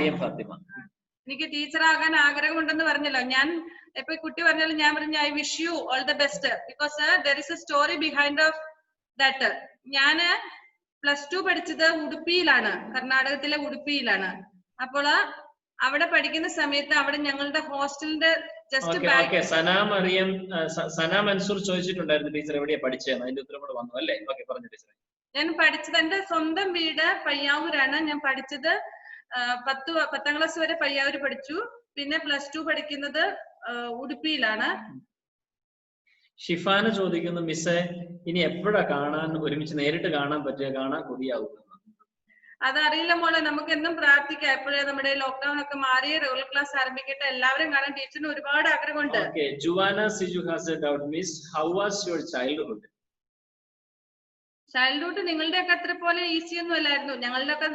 എനിക്ക് ടീച്ചർ ആകാൻ ആഗ്രഹമുണ്ടെന്ന് പറഞ്ഞല്ലോ. ഞാൻ ഇപ്പൊ കുട്ടി പറഞ്ഞാലും ഞാൻ പറഞ്ഞു I wish you all the best, because there is A story behind of that. ഞാന് +2 പഠിച്ചത് ഉടുപ്പിയിലാണ്, കർണാടകത്തിലെ ഉടുപ്പിയിലാണ്. അപ്പോൾ അവിടെ പഠിക്കുന്ന സമയത്ത് അവിടെ ഞങ്ങളുടെ ഹോസ്റ്റലിന്റെ ജസ്റ്റ് ഓക്കെ ബാക്ക്. ഓക്കെ സന മൻസൂർ ചോദിച്ചിട്ടുണ്ടായിരുന്നു ടീച്ചർ എവിടെയാ പഠിച്ചതെന്ന്, അതിന്റെ ഉത്തരം കൂടെ വന്നു അല്ലേ? ഓക്കെ പറഞ്ഞു ടീച്ചർ. ഞാൻ പഠിച്ചത് എന്റെ സ്വന്തം വീട് പയ്യാവൂരാണ്. ഞാൻ പഠിച്ചത് 10ാം ക്ലാസ് വരെ പയ്യാവൂർ പഠിച്ചു. പിന്നെ +2 പഠിക്കുന്നത് ഉടുപ്പിയിലാണ്. ഷിഫാന ചോദിക്കുന്നു, മിസ്സേ ഇനി എപ്പോഴാ ഒരുമിച്ച് നേരിട്ട് കാണാൻ പറ്റുക, കാണാൻ കൊതിയാവും? അതറിയില്ല മോളെ, നമുക്ക് എന്നും പ്രാർത്ഥിക്കാം. എപ്പോഴേ നമ്മുടെ ലോക്ക്ഡൌൺ ഒക്കെ മാറി റെഗുലർ ക്ലാസ് ആരംഭിക്കട്ടെ. എല്ലാവരും കാണാൻ ടീച്ചറിന് ഒരുപാട് ആഗ്രഹമുണ്ട്. Okay, Juana Siju has a doubt. Miss, how was your childhood? Childhood നിങ്ങളുടെ ഒക്കെ അത്ര പോലെ ഈസി ഒന്നും അല്ലായിരുന്നു. ഞങ്ങളുടെ ഒക്കെ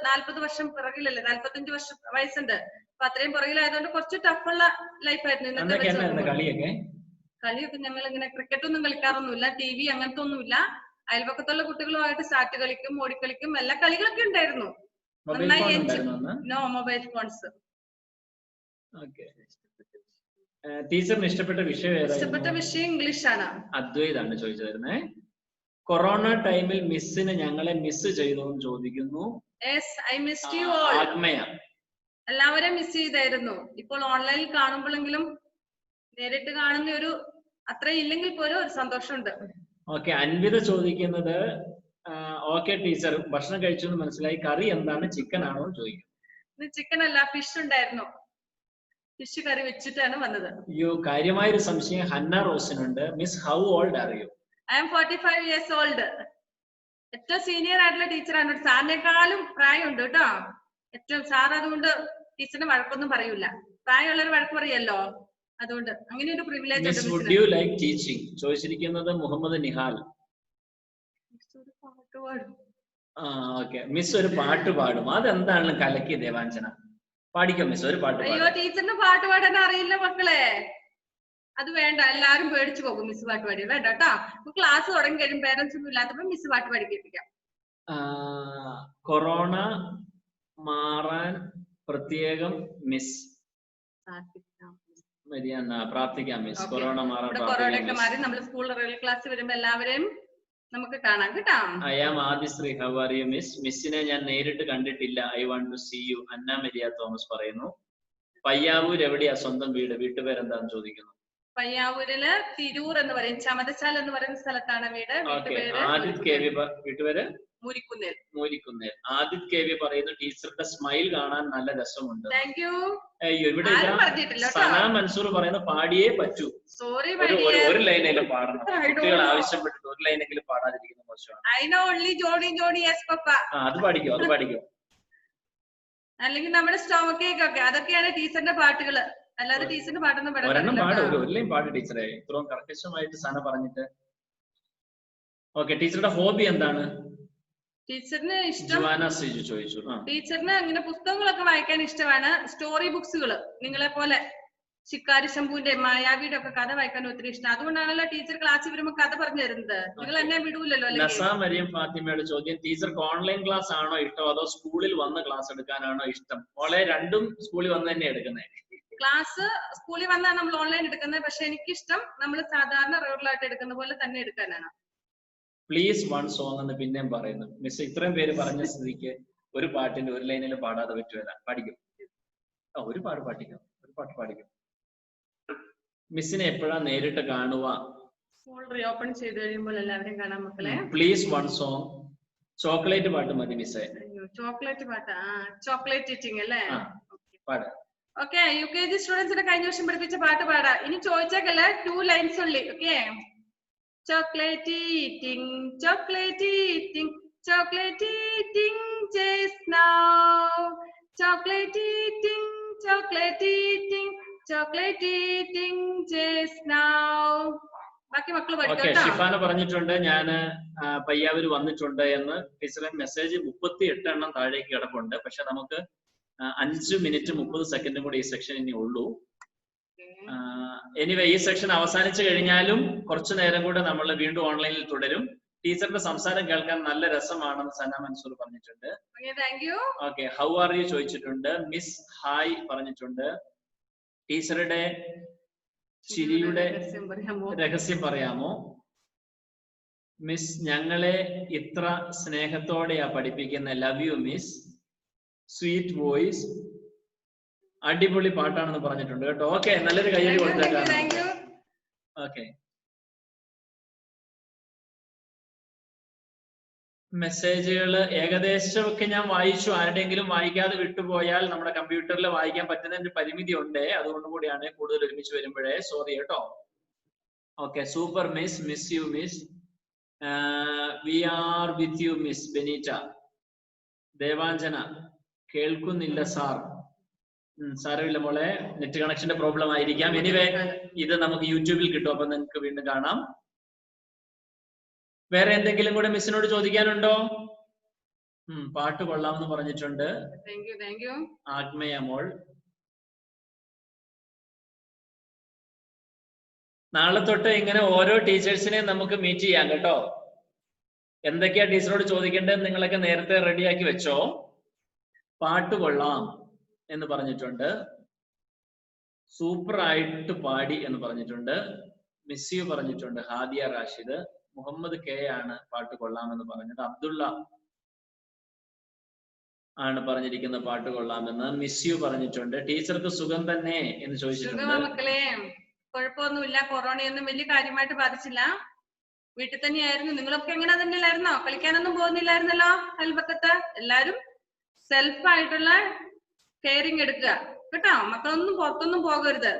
40 വർഷം പിറകിലല്ലേ, 45 വയസ്സുണ്ട്. അപ്പൊ അത്രയും പുറകിലായതുകൊണ്ട് കുറച്ച് ടഫുള്ള ലൈഫായിരുന്നു ഇന്നത്തെ വെച്ച്. കളിയൊക്കെ ഞങ്ങൾ ഇങ്ങനെ ക്രിക്കറ്റ് ഒന്നും കളിക്കാറൊന്നുമില്ല, TV അങ്ങനത്തെ ഒന്നുമില്ല. അയൽപക്കത്തുള്ള കുട്ടികളുമായിട്ട് സാറ്റ് കളിക്കും, ഓടിക്കളിക്കും, എല്ലാ കളികളൊക്കെ ഉണ്ടായിരുന്നു. നന്നായി നോ മൊബൈൽ ഫോൺസ്. ടീച്ചറിന് ഇഷ്ടപ്പെട്ട വിഷയം ഇഷ്ടപ്പെട്ട വിഷയം ഇംഗ്ലീഷ് ആണ്. അദ്വൈതാണ് ചോദിച്ചിരുന്നേ. കൊറോണ ടൈമിൽ മിസ്സിന് ഞങ്ങളെ മിസ് ചെയ്തു എന്ന് ചോദിക്കുന്നു. എല്ലാവരും മിസ് ചെയ്തായിരുന്നു. ഇപ്പോൾ ഓൺലൈനിൽ കാണുമ്പോഴെങ്കിലും നേരിട്ട് കാണുന്ന ഒരു അത്ര ഇല്ലെങ്കിൽ പോലും ഒരു സന്തോഷമുണ്ട്. ഓക്കെ, അൻവിത ചോദിക്കുന്നത്, ഓക്കെ ടീച്ചർ ഭക്ഷണം കഴിച്ചു എന്ന് മനസ്സിലായി, കറി എന്താണ്, ചിക്കൻ ആണോ ചോദിക്കുന്നു. ചിക്കൻ അല്ല, ഫിഷ് ഉണ്ടായിരുന്നു. ഫിഷ് കറി വെച്ചിട്ടാണ് വന്നത്. അയ്യോ, കാര്യമായൊരു സംശയം ഹന്ന റോസിനുണ്ട്. Miss how old are you? I am 45 years old. ഏറ്റവും സീനിയർ ആയിട്ടുള്ള ടീച്ചറാണ്. സാറിനേക്കാളും പ്രായമുണ്ട് കേട്ടോ. ഏറ്റവും സാർ അതുകൊണ്ട് ടീച്ചറിന് വഴക്കൊന്നും പറയൂല. പ്രായമുള്ളവർ വഴക്ക് പറയല്ലോ, അതുകൊണ്ട് അങ്ങനെ ഒരു പ്രിവിലേജ് ഉണ്ട്. Would you like teaching? ചോദിച്ചിരിക്കുന്നത് മുഹമ്മദ് നിഹാൽ. ഓക്കെ, മിസ് ഒരു പാട്ട് പാടും. അതെന്താണ് കലക്കി ദേവാഞ്ജന? പാടിക്കോ മിസ്, ഒരു പാട്ട്. അയ്യോ, ടീച്ചറിന് പാട്ട് പാടാൻ അറിയില്ല മക്കളെ. അത് വേണ്ട, എല്ലാരും പേടിച്ചു പോകും മിസ് പാട്ട് പാടി. വേണ്ട കേട്ടോ. ക്ലാസ് തുടങ്ങി കഴിയും, പേരൻസ് ഒന്നും ഇല്ലാത്തപ്പോ മിസ് പാട്ട് പാടി കേൾപ്പിക്കാം. കൊറോണ മാറാൻ പ്രത്യേകം മിസ് പ്രാർത്ഥിക്കാം മിസ്. കൊറോണ കൊറോണയൊക്കെ മാറി നമ്മൾ സ്കൂൾ റെഗുലർ ക്ലാസ് വരുമ്പോ എല്ലാവരെയും നമുക്ക് കാണാം കേട്ടോ. I am Adishree, how are you miss? മിസ്സിനെ ഞാൻ നേരിട്ട് കണ്ടിട്ടില്ല, I want to see you. Anna Maria Thomas പറയുന്നു. പയ്യാവൂർ എവിടെയാ സ്വന്തം വീട്, വീട്ടുപേരെന്താന്ന് ചോദിക്കുന്നു. പയ്യാവൂരില് തിരൂർ എന്ന് പറയും, ചമതച്ചാൽ എന്ന് പറയുന്ന സ്ഥലത്താണ് വീട്. വീട്ടുപേര് മൂരിക്കുന്നേൽ. ആദിത് കെ വി പറയുന്നു, ടീച്ചറുടെ സ്മൈൽ കാണാൻ നല്ല രസമുണ്ട്. Thank you. ഇവിടെ സന മൻസൂർ പറയുന്നു, പാടിയേ പറ്റൂ. സോറി, ഒരു ലൈനെങ്കിലും പാടണം. കുട്ടികൾ ആവശ്യപ്പെട്ടിട്ട് ഒരു ലൈനെങ്കിലും പാടാതിരിക്കുന്ന മോശമാണ്. അത് പാടിക്കോ, അത് പാടിക്കോ. അല്ലെങ്കിൽ നമ്മുടെ സ്റ്റോമക്ക് കേക്ക് ഒക്കെ, അതൊക്കെയാണ് ടീച്ചറിന്റെ പാട്ടുകള്. അല്ലാതെ ടീച്ചറിന്റെ പാട്ടൊന്നും പാട് ടീച്ചറെ. ഇത്രയും കർക്കശമായിട്ട് സന പറഞ്ഞിട്ട്. ഓക്കെ, ടീച്ചറുടെ ഹോബി എന്താണ്? ടീച്ചറിന് ഇഷ്ടം ചോദിച്ചു. ടീച്ചറിന് അങ്ങനെ പുസ്തകങ്ങളൊക്കെ വായിക്കാൻ ഇഷ്ടമാണ്. സ്റ്റോറി ബുക്സുകൾ, നിങ്ങളെ പോലെ ശിക്കാരി ശംഭുവിന്റെ മായാവിയുടെ ഒക്കെ കഥ വായിക്കാൻ ഒത്തിരി ഇഷ്ടം. അതുകൊണ്ടാണല്ലോ ടീച്ചർ ക്ലാസ്സിൽ വരുമ്പോ കഥ പറഞ്ഞു തരുന്നത്. നിങ്ങൾ എന്നെ വിടൂലല്ലോ. മരിയം ഫാത്തിമയുടെ ചോദ്യം, ടീച്ചർക്ക് ഓൺലൈൻ ക്ലാസ് ആണോ ഇഷ്ടം, അതോ സ്കൂളിൽ വന്ന് ക്ലാസ് എടുക്കാനാണോ ഇഷ്ടം? മോളെ രണ്ടും സ്കൂളിൽ വന്ന് തന്നെ എടുക്കുന്നത്. ക്ലാസ് സ്കൂളിൽ വന്നാണ് നമ്മൾ ഓൺലൈൻ എടുക്കുന്നത്. പക്ഷെ എനിക്കിഷ്ടം നമ്മൾ സാധാരണ റെഗുലർ ആയിട്ട് എടുക്കുന്ന പോലെ തന്നെ എടുക്കാനാണ്. പ്ലീസ് വൺ സോങ് എന്ന് പിന്നെയും പറയുന്നു. മിസ് ഇത്രയും പേര് പറഞ്ഞ സ്ഥിതിക്ക് ഒരു പാട്ടിന്റെ ഒരു ലൈനിൽ പാടാതെ പറ്റുമല്ല. പാടിക്കും, ഒരു പാട്ട് പാടിക്കും, ഒരു പാട്ട് പാടിക്കും. മിസ്സിനെ എപ്പോഴാ നേരിട്ട് കാണുക? സ്കൂൾ റീഓപ്പൺ ചെയ്ത് കഴിയുമ്പോൾ എല്ലാവരും കാണാൻ മക്കളെ. Please one song. ചോക്ലേറ്റ് പാട്ട് മതി മിസ്സേ. ചോക്ലേറ്റ് പാട്ടാ? ചോക്ലേറ്റ് ഈറ്റിംഗ് അല്ലേ? പാട്. ഓക്കെ, UKG സ്റ്റുഡൻസിനെ കഴിഞ്ഞ വർഷം പഠിപ്പിച്ച പാട്ട് പാടാ. ഇനി ചോദിച്ചേക്കല്ലേ, 2 ലൈൻസ് ഉള്ളി. Okay, chocolate eating, chocolate eating, chocolate eating just now, chocolate eating, chocolate eating, chocolate eating just now. ബാക്കി മക്കള് പഠിക്കട്ടോ. ഷിഫാന പറഞ്ഞിട്ടുണ്ട് ഞാൻ പയ്യാവൂര് വന്നിട്ടുണ്ട് എന്ന്. ടീച്ചറെ മെസ്സേജ് 38 എണ്ണം താഴേക്ക് കിടപ്പുണ്ട്. പക്ഷെ നമുക്ക് 5 മിനിറ്റ് 30 സെക്കൻഡും കൂടി ഈ സെക്ഷൻ ഇനി ഉള്ളൂ. എനിവേ ഈ സെക്ഷൻ അവസാനിച്ചു കഴിഞ്ഞാലും കുറച്ചു നേരം കൂടെ നമ്മൾ വീണ്ടും ഓൺലൈനിൽ തുടരും. ടീച്ചറിന്റെ സംസാരം കേൾക്കാൻ നല്ല രസമാണെന്ന് സന മൻസൂർ പറഞ്ഞിട്ടുണ്ട്. ഓക്കെ, ഹൗ ആർ യു ചോദിച്ചിട്ടുണ്ട്. മിസ് ഹായ് പറഞ്ഞിട്ടുണ്ട്. ടീച്ചറുടെ ചിരിയുടെ രഹസ്യം പറയാമോ? മിസ് ഞങ്ങളെ ഇത്ര സ്നേഹത്തോടെയാ പഠിപ്പിക്കുന്ന. Love you miss, sweet voice, അടിപൊളി പാട്ടാണെന്ന് പറഞ്ഞിട്ടുണ്ട് കേട്ടോ. ഓക്കെ, നല്ലൊരു കയ്യടി കൊടുത്തേക്കാം. ഓക്കെ, മെസ്സേജുകൾ ഏകദേശമൊക്കെ ഞാൻ വായിച്ചു. ആരുടെയെങ്കിലും വായിക്കാതെ വിട്ടുപോയാൽ നമ്മുടെ കമ്പ്യൂട്ടറിൽ വായിക്കാൻ പറ്റുന്നതിന്റെ പരിമിതി ഉണ്ട്. അതുകൊണ്ട് കൂടിയാണ് കൂടുതൽ ഒരുമിച്ച് വരുമ്പോഴേ സോറി കേട്ടോ. Okay, super miss, miss you miss, we are with you miss Benita. Devanjana, കേൾക്കുന്നില്ല സാർ. സാരമില്ല മോളെ, നെറ്റ് കണക്ഷന്റെ പ്രോബ്ലം ആയിരിക്കാം. എനിവേ, ഇത് നമുക്ക് യൂട്യൂബിൽ കിട്ടും, അപ്പൊ നിങ്ങൾക്ക് വീണ്ടും കാണാം. വേറെ എന്തെങ്കിലും കൂടെ മിസ്സിനോട് ചോദിക്കാനുണ്ടോ? പാട്ട് കൊള്ളാമെന്ന് പറഞ്ഞിട്ടുണ്ട് ആഗ്മയ മോൾ. നാളെ തൊട്ട് ഇങ്ങനെ ഓരോ ടീച്ചേഴ്സിനെ നമുക്ക് മീറ്റ് ചെയ്യാം കേട്ടോ. എന്തൊക്കെയാ ടീച്ചറോട് ചോദിക്കേണ്ടത് നിങ്ങളൊക്കെ നേരത്തെ റെഡിയാക്കി വെച്ചോ. പാട്ട് കൊള്ളാം എന്ന് പറഞ്ഞിട്ടുണ്ട്, സൂപ്പർ ആയിട്ട് പാടി എന്ന് പറഞ്ഞിട്ടുണ്ട്, മിസ് യു പറഞ്ഞിട്ടുണ്ട്, ഹാദിയ റാഷിദ്, മുഹമ്മദ് കെ ആണ് പാട്ട് കൊള്ളാമെന്ന് പറഞ്ഞത്, അബ്ദുള്ള ആണ് പറഞ്ഞിരിക്കുന്ന പാട്ട് കൊള്ളാമെന്ന്, മിസ് യു പറഞ്ഞിട്ടുണ്ട്. ടീച്ചർക്ക് സുഖം തന്നെ എന്ന് ചോദിച്ചിട്ടുണ്ട്. മക്കളെ കുഴപ്പമൊന്നുമില്ല, കൊറോണയൊന്നും വലിയ കാര്യമായിട്ട് ബാധിച്ചില്ല, വീട്ടിൽ തന്നെയായിരുന്നു. നിങ്ങളൊക്കെ എങ്ങനെ തന്നെയല്ലായിരുന്നോ? കളിക്കാനൊന്നും പോകുന്നില്ലായിരുന്നല്ലോ അയൽപക്കത്ത്? എല്ലാരും സെൽഫായിട്ടുള്ള കെയറിങ് എടുക്കുക കേട്ടോ. മക്കളൊന്നും പുറത്തൊന്നും പോകരുത്,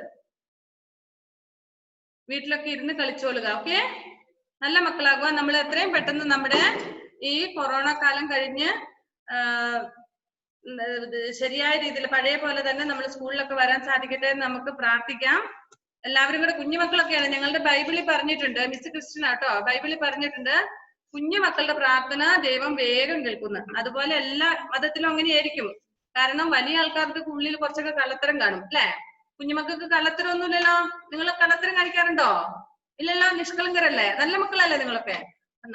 വീട്ടിലൊക്കെ ഇരുന്ന് കളിച്ചോളുക. ഓക്കെ, നല്ല മക്കളാകുക. നമ്മൾ എത്രയും പെട്ടെന്ന് നമ്മുടെ ഈ കൊറോണ കാലം കഴിഞ്ഞ് ശരിയായ രീതിയിൽ പഴയ പോലെ തന്നെ നമ്മൾ സ്കൂളിലൊക്കെ വരാൻ സാധിക്കട്ടെ എന്ന് നമുക്ക് പ്രാർത്ഥിക്കാം. എല്ലാവരും കൂടെ, കുഞ്ഞുമക്കളൊക്കെയാണ്, ഞങ്ങളുടെ ബൈബിളിൽ പറഞ്ഞിട്ടുണ്ട്, മിസ് ക്രിസ്ത്യൻ ആട്ടോ, ബൈബിളിൽ പറഞ്ഞിട്ടുണ്ട് കുഞ്ഞു മക്കളുടെ പ്രാർത്ഥന ദൈവം വേഗം കേൾക്കുന്നു. അതുപോലെ എല്ലാ മതത്തിലും അങ്ങനെയായിരിക്കും. കാരണം വലിയ ആൾക്കാർക്ക് ഉള്ളിൽ കുറച്ചൊക്കെ കള്ളത്തരം കാണും അല്ലെ? കുഞ്ഞുമക്കൾക്ക് കള്ളത്തരം ഒന്നുമില്ലല്ലോ. നിങ്ങൾ കള്ളത്തരം കാണിക്കാറുണ്ടോ? ഇല്ലല്ലോ, നിഷ്കളങ്കരല്ലേ, നല്ല മക്കളല്ലേ നിങ്ങളൊക്കെ.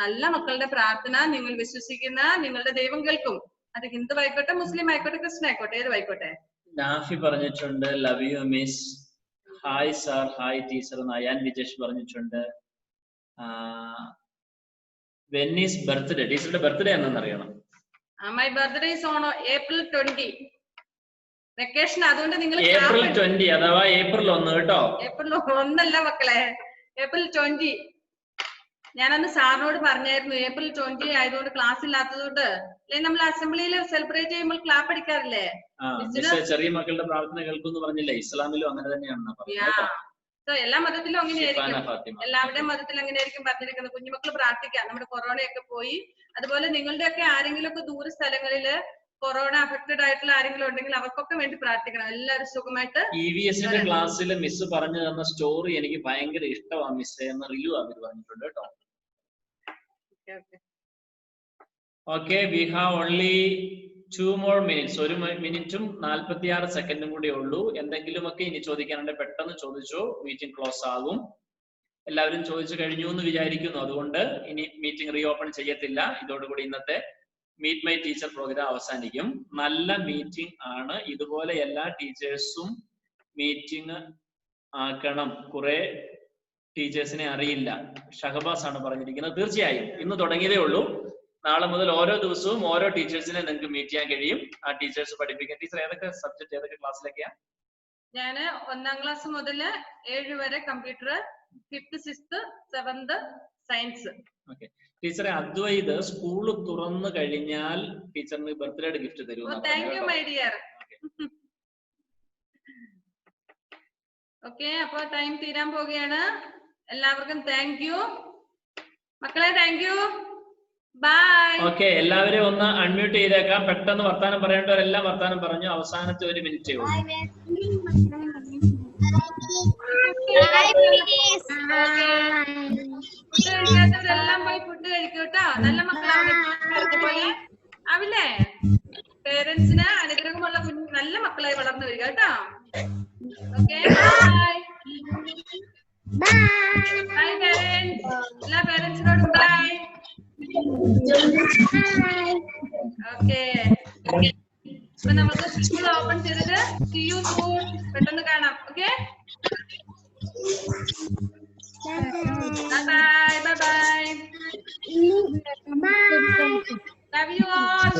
നല്ല മക്കളുടെ പ്രാർത്ഥന നിങ്ങൾ വിശ്വസിക്കുന്ന നിങ്ങളുടെ ദൈവം കേൾക്കും. അത് ഹിന്ദു ആയിക്കോട്ടെ, മുസ്ലിം ആയിക്കോട്ടെ, ക്രിസ്ത്യൻ ആയിക്കോട്ടെ, ഏതുമായിക്കോട്ടെ. നാഫി പറഞ്ഞിട്ടുണ്ട് love you miss. Hi sir, hi teacher. Nayan Vijesh പറഞ്ഞിട്ടുണ്ട്. വെന്നീസ് ബർത്ത്ഡേ, ടീച്ചറുടെ ബർത്ത്ഡേ എന്നാന്ന് അറിയണം. My birthday is on April 20. Vacation, അതുകൊണ്ട് നിങ്ങൾ April 20 അഥവാ April 1 കേട്ടോ. April 1 മക്കളെ, April 20. ഞാനന്ന് സാറിനോട് പറഞ്ഞായിരുന്നു, April 20 ആയതുകൊണ്ട് ക്ലാസ് ഇല്ലാത്തതുകൊണ്ട് അല്ലെ നമ്മൾ അസംബ്ലിയിൽ സെലിബ്രേറ്റ് ചെയ്യുമ്പോൾ ക്ലാപ്പ് അടിക്കാറില്ലേ? ചെറിയ മക്കളുടെ പ്രാർത്ഥന കേൾക്കും പറഞ്ഞില്ലേ, ഇസ്ലാമിലും അങ്ങനെ തന്നെയാണ്. എല്ലാ മതത്തിലും അങ്ങനെയായിരിക്കും, എല്ലാവരുടെയും മതത്തിൽ അങ്ങനെയായിരിക്കും പറഞ്ഞിരിക്കുന്നത്. കുഞ്ഞുമക്കൾ പ്രാർത്ഥിക്കാം, നമ്മുടെ കൊറോണയൊക്കെ പോയി. അതുപോലെ നിങ്ങളുടെയൊക്കെ ആരെങ്കിലും ഒക്കെ ദൂര സ്ഥലങ്ങളില് കൊറോണ അഫക്റ്റഡ് ആയിട്ടുള്ള ആരെങ്കിലും ഉണ്ടെങ്കിൽ അവർക്കൊക്കെ വേണ്ടി പ്രാർത്ഥിക്കണം. എല്ലാവരും സുഖമായിട്ട്. EVSന്റെ ക്ലാസ്സിൽ മിസ് പറഞ്ഞു തന്ന സ്റ്റോറി എനിക്ക് ഭയങ്കര ഇഷ്ടമാണ് മിസ് എന്ന് റിലു അവർ പറഞ്ഞിട്ടുണ്ട് കേട്ടോ. Okay, we have only 2 more minutes. 1 മിനിറ്റും 46 സെക്കൻഡും കൂടെ ഉള്ളൂ. എന്തെങ്കിലുമൊക്കെ ഇനി ചോദിക്കാനുണ്ടെങ്കിൽ പെട്ടെന്ന് ചോദിച്ചോ, മീറ്റിംഗ് ക്ലോസ് ആകും. എല്ലാവരും ചോദിച്ചു കഴിഞ്ഞു എന്ന് വിചാരിക്കുന്നു. അതുകൊണ്ട് ഇനി മീറ്റിംഗ് റീ ഓപ്പൺ ചെയ്യത്തില്ല. ഇതോടുകൂടി ഇന്നത്തെ മീറ്റ് മൈ ടീച്ചർ പ്രോഗ്രാം അവസാനിക്കും. നല്ല മീറ്റിംഗ് ആണ്, ഇതുപോലെ എല്ലാ ടീച്ചേഴ്സും മീറ്റിംഗ് ആക്കണം. കുറെ ടീച്ചേഴ്സിനെ അറിയില്ല. ഷഹബാസ് ആണ് പറഞ്ഞിരിക്കുന്നത്. തീർച്ചയായും ഇന്ന് തുടങ്ങിയതേ ഉള്ളൂ. നാളെ മുതൽ ഓരോ ദിവസവും ഓരോ ടീച്ചേഴ്സിനെ നിങ്ങൾക്ക് മീറ്റ് ചെയ്യാൻ കഴിയും. ആ ടീച്ചേഴ്സ് പഠിപ്പിക്കാൻ. ടീച്ചർ ഏതൊക്കെ സബ്ജക്ട്, ഏതൊക്കെ ക്ലാസ്സിലൊക്കെയാ? ഞാൻ 1ാം ക്ലാസ് മുതൽ 7 വരെ computer, 5th 6th 7th science. Okay ടീച്ചറെ, അദ്വൈത് സ്കൂൾ തുറന്നു കഴിഞ്ഞാൽ ടീച്ചറിന് ബർത്ത്ഡേ ഗിഫ്റ്റ് തരും. Thank you my dear. Okay, അപ്പൊ ടൈം തീരാൻ പോവുകയാണ്. എല്ലാവർക്കും താങ്ക് യു മക്കളെ, താങ്ക് യു, ബൈ. ഓക്കെ, എല്ലാവരും ഒന്ന് അൺമ്യൂട്ട് ചെയ്തേക്കാം. പെട്ടെന്ന് വർത്താനം പറയേണ്ടവരെല്ലാം വർത്താനം പറഞ്ഞു. അവസാനത്തെ 1 മിനിറ്റേ ഉള്ളൂ. എല്ലാം പോയി ഫുഡ് കഴിക്കും കേട്ടോ. നല്ല മക്കളാണ് ആവില്ലേ? പേരൻസിന് അനുഗ്രഹമുള്ള നല്ല മക്കളായി വളർന്നു വരിക കേട്ടോ. Okay, bye bye parents. എല്ലാ പേരൻസിനോടും ബൈ. ഓക്കെ, അപ്പൊ നമുക്ക് സ്കൂൾ ഓപ്പൺ ചെയ്തിട്ട് see you soon. പെട്ടെന്ന് കാണാം. Okay, bye bye. Love you all.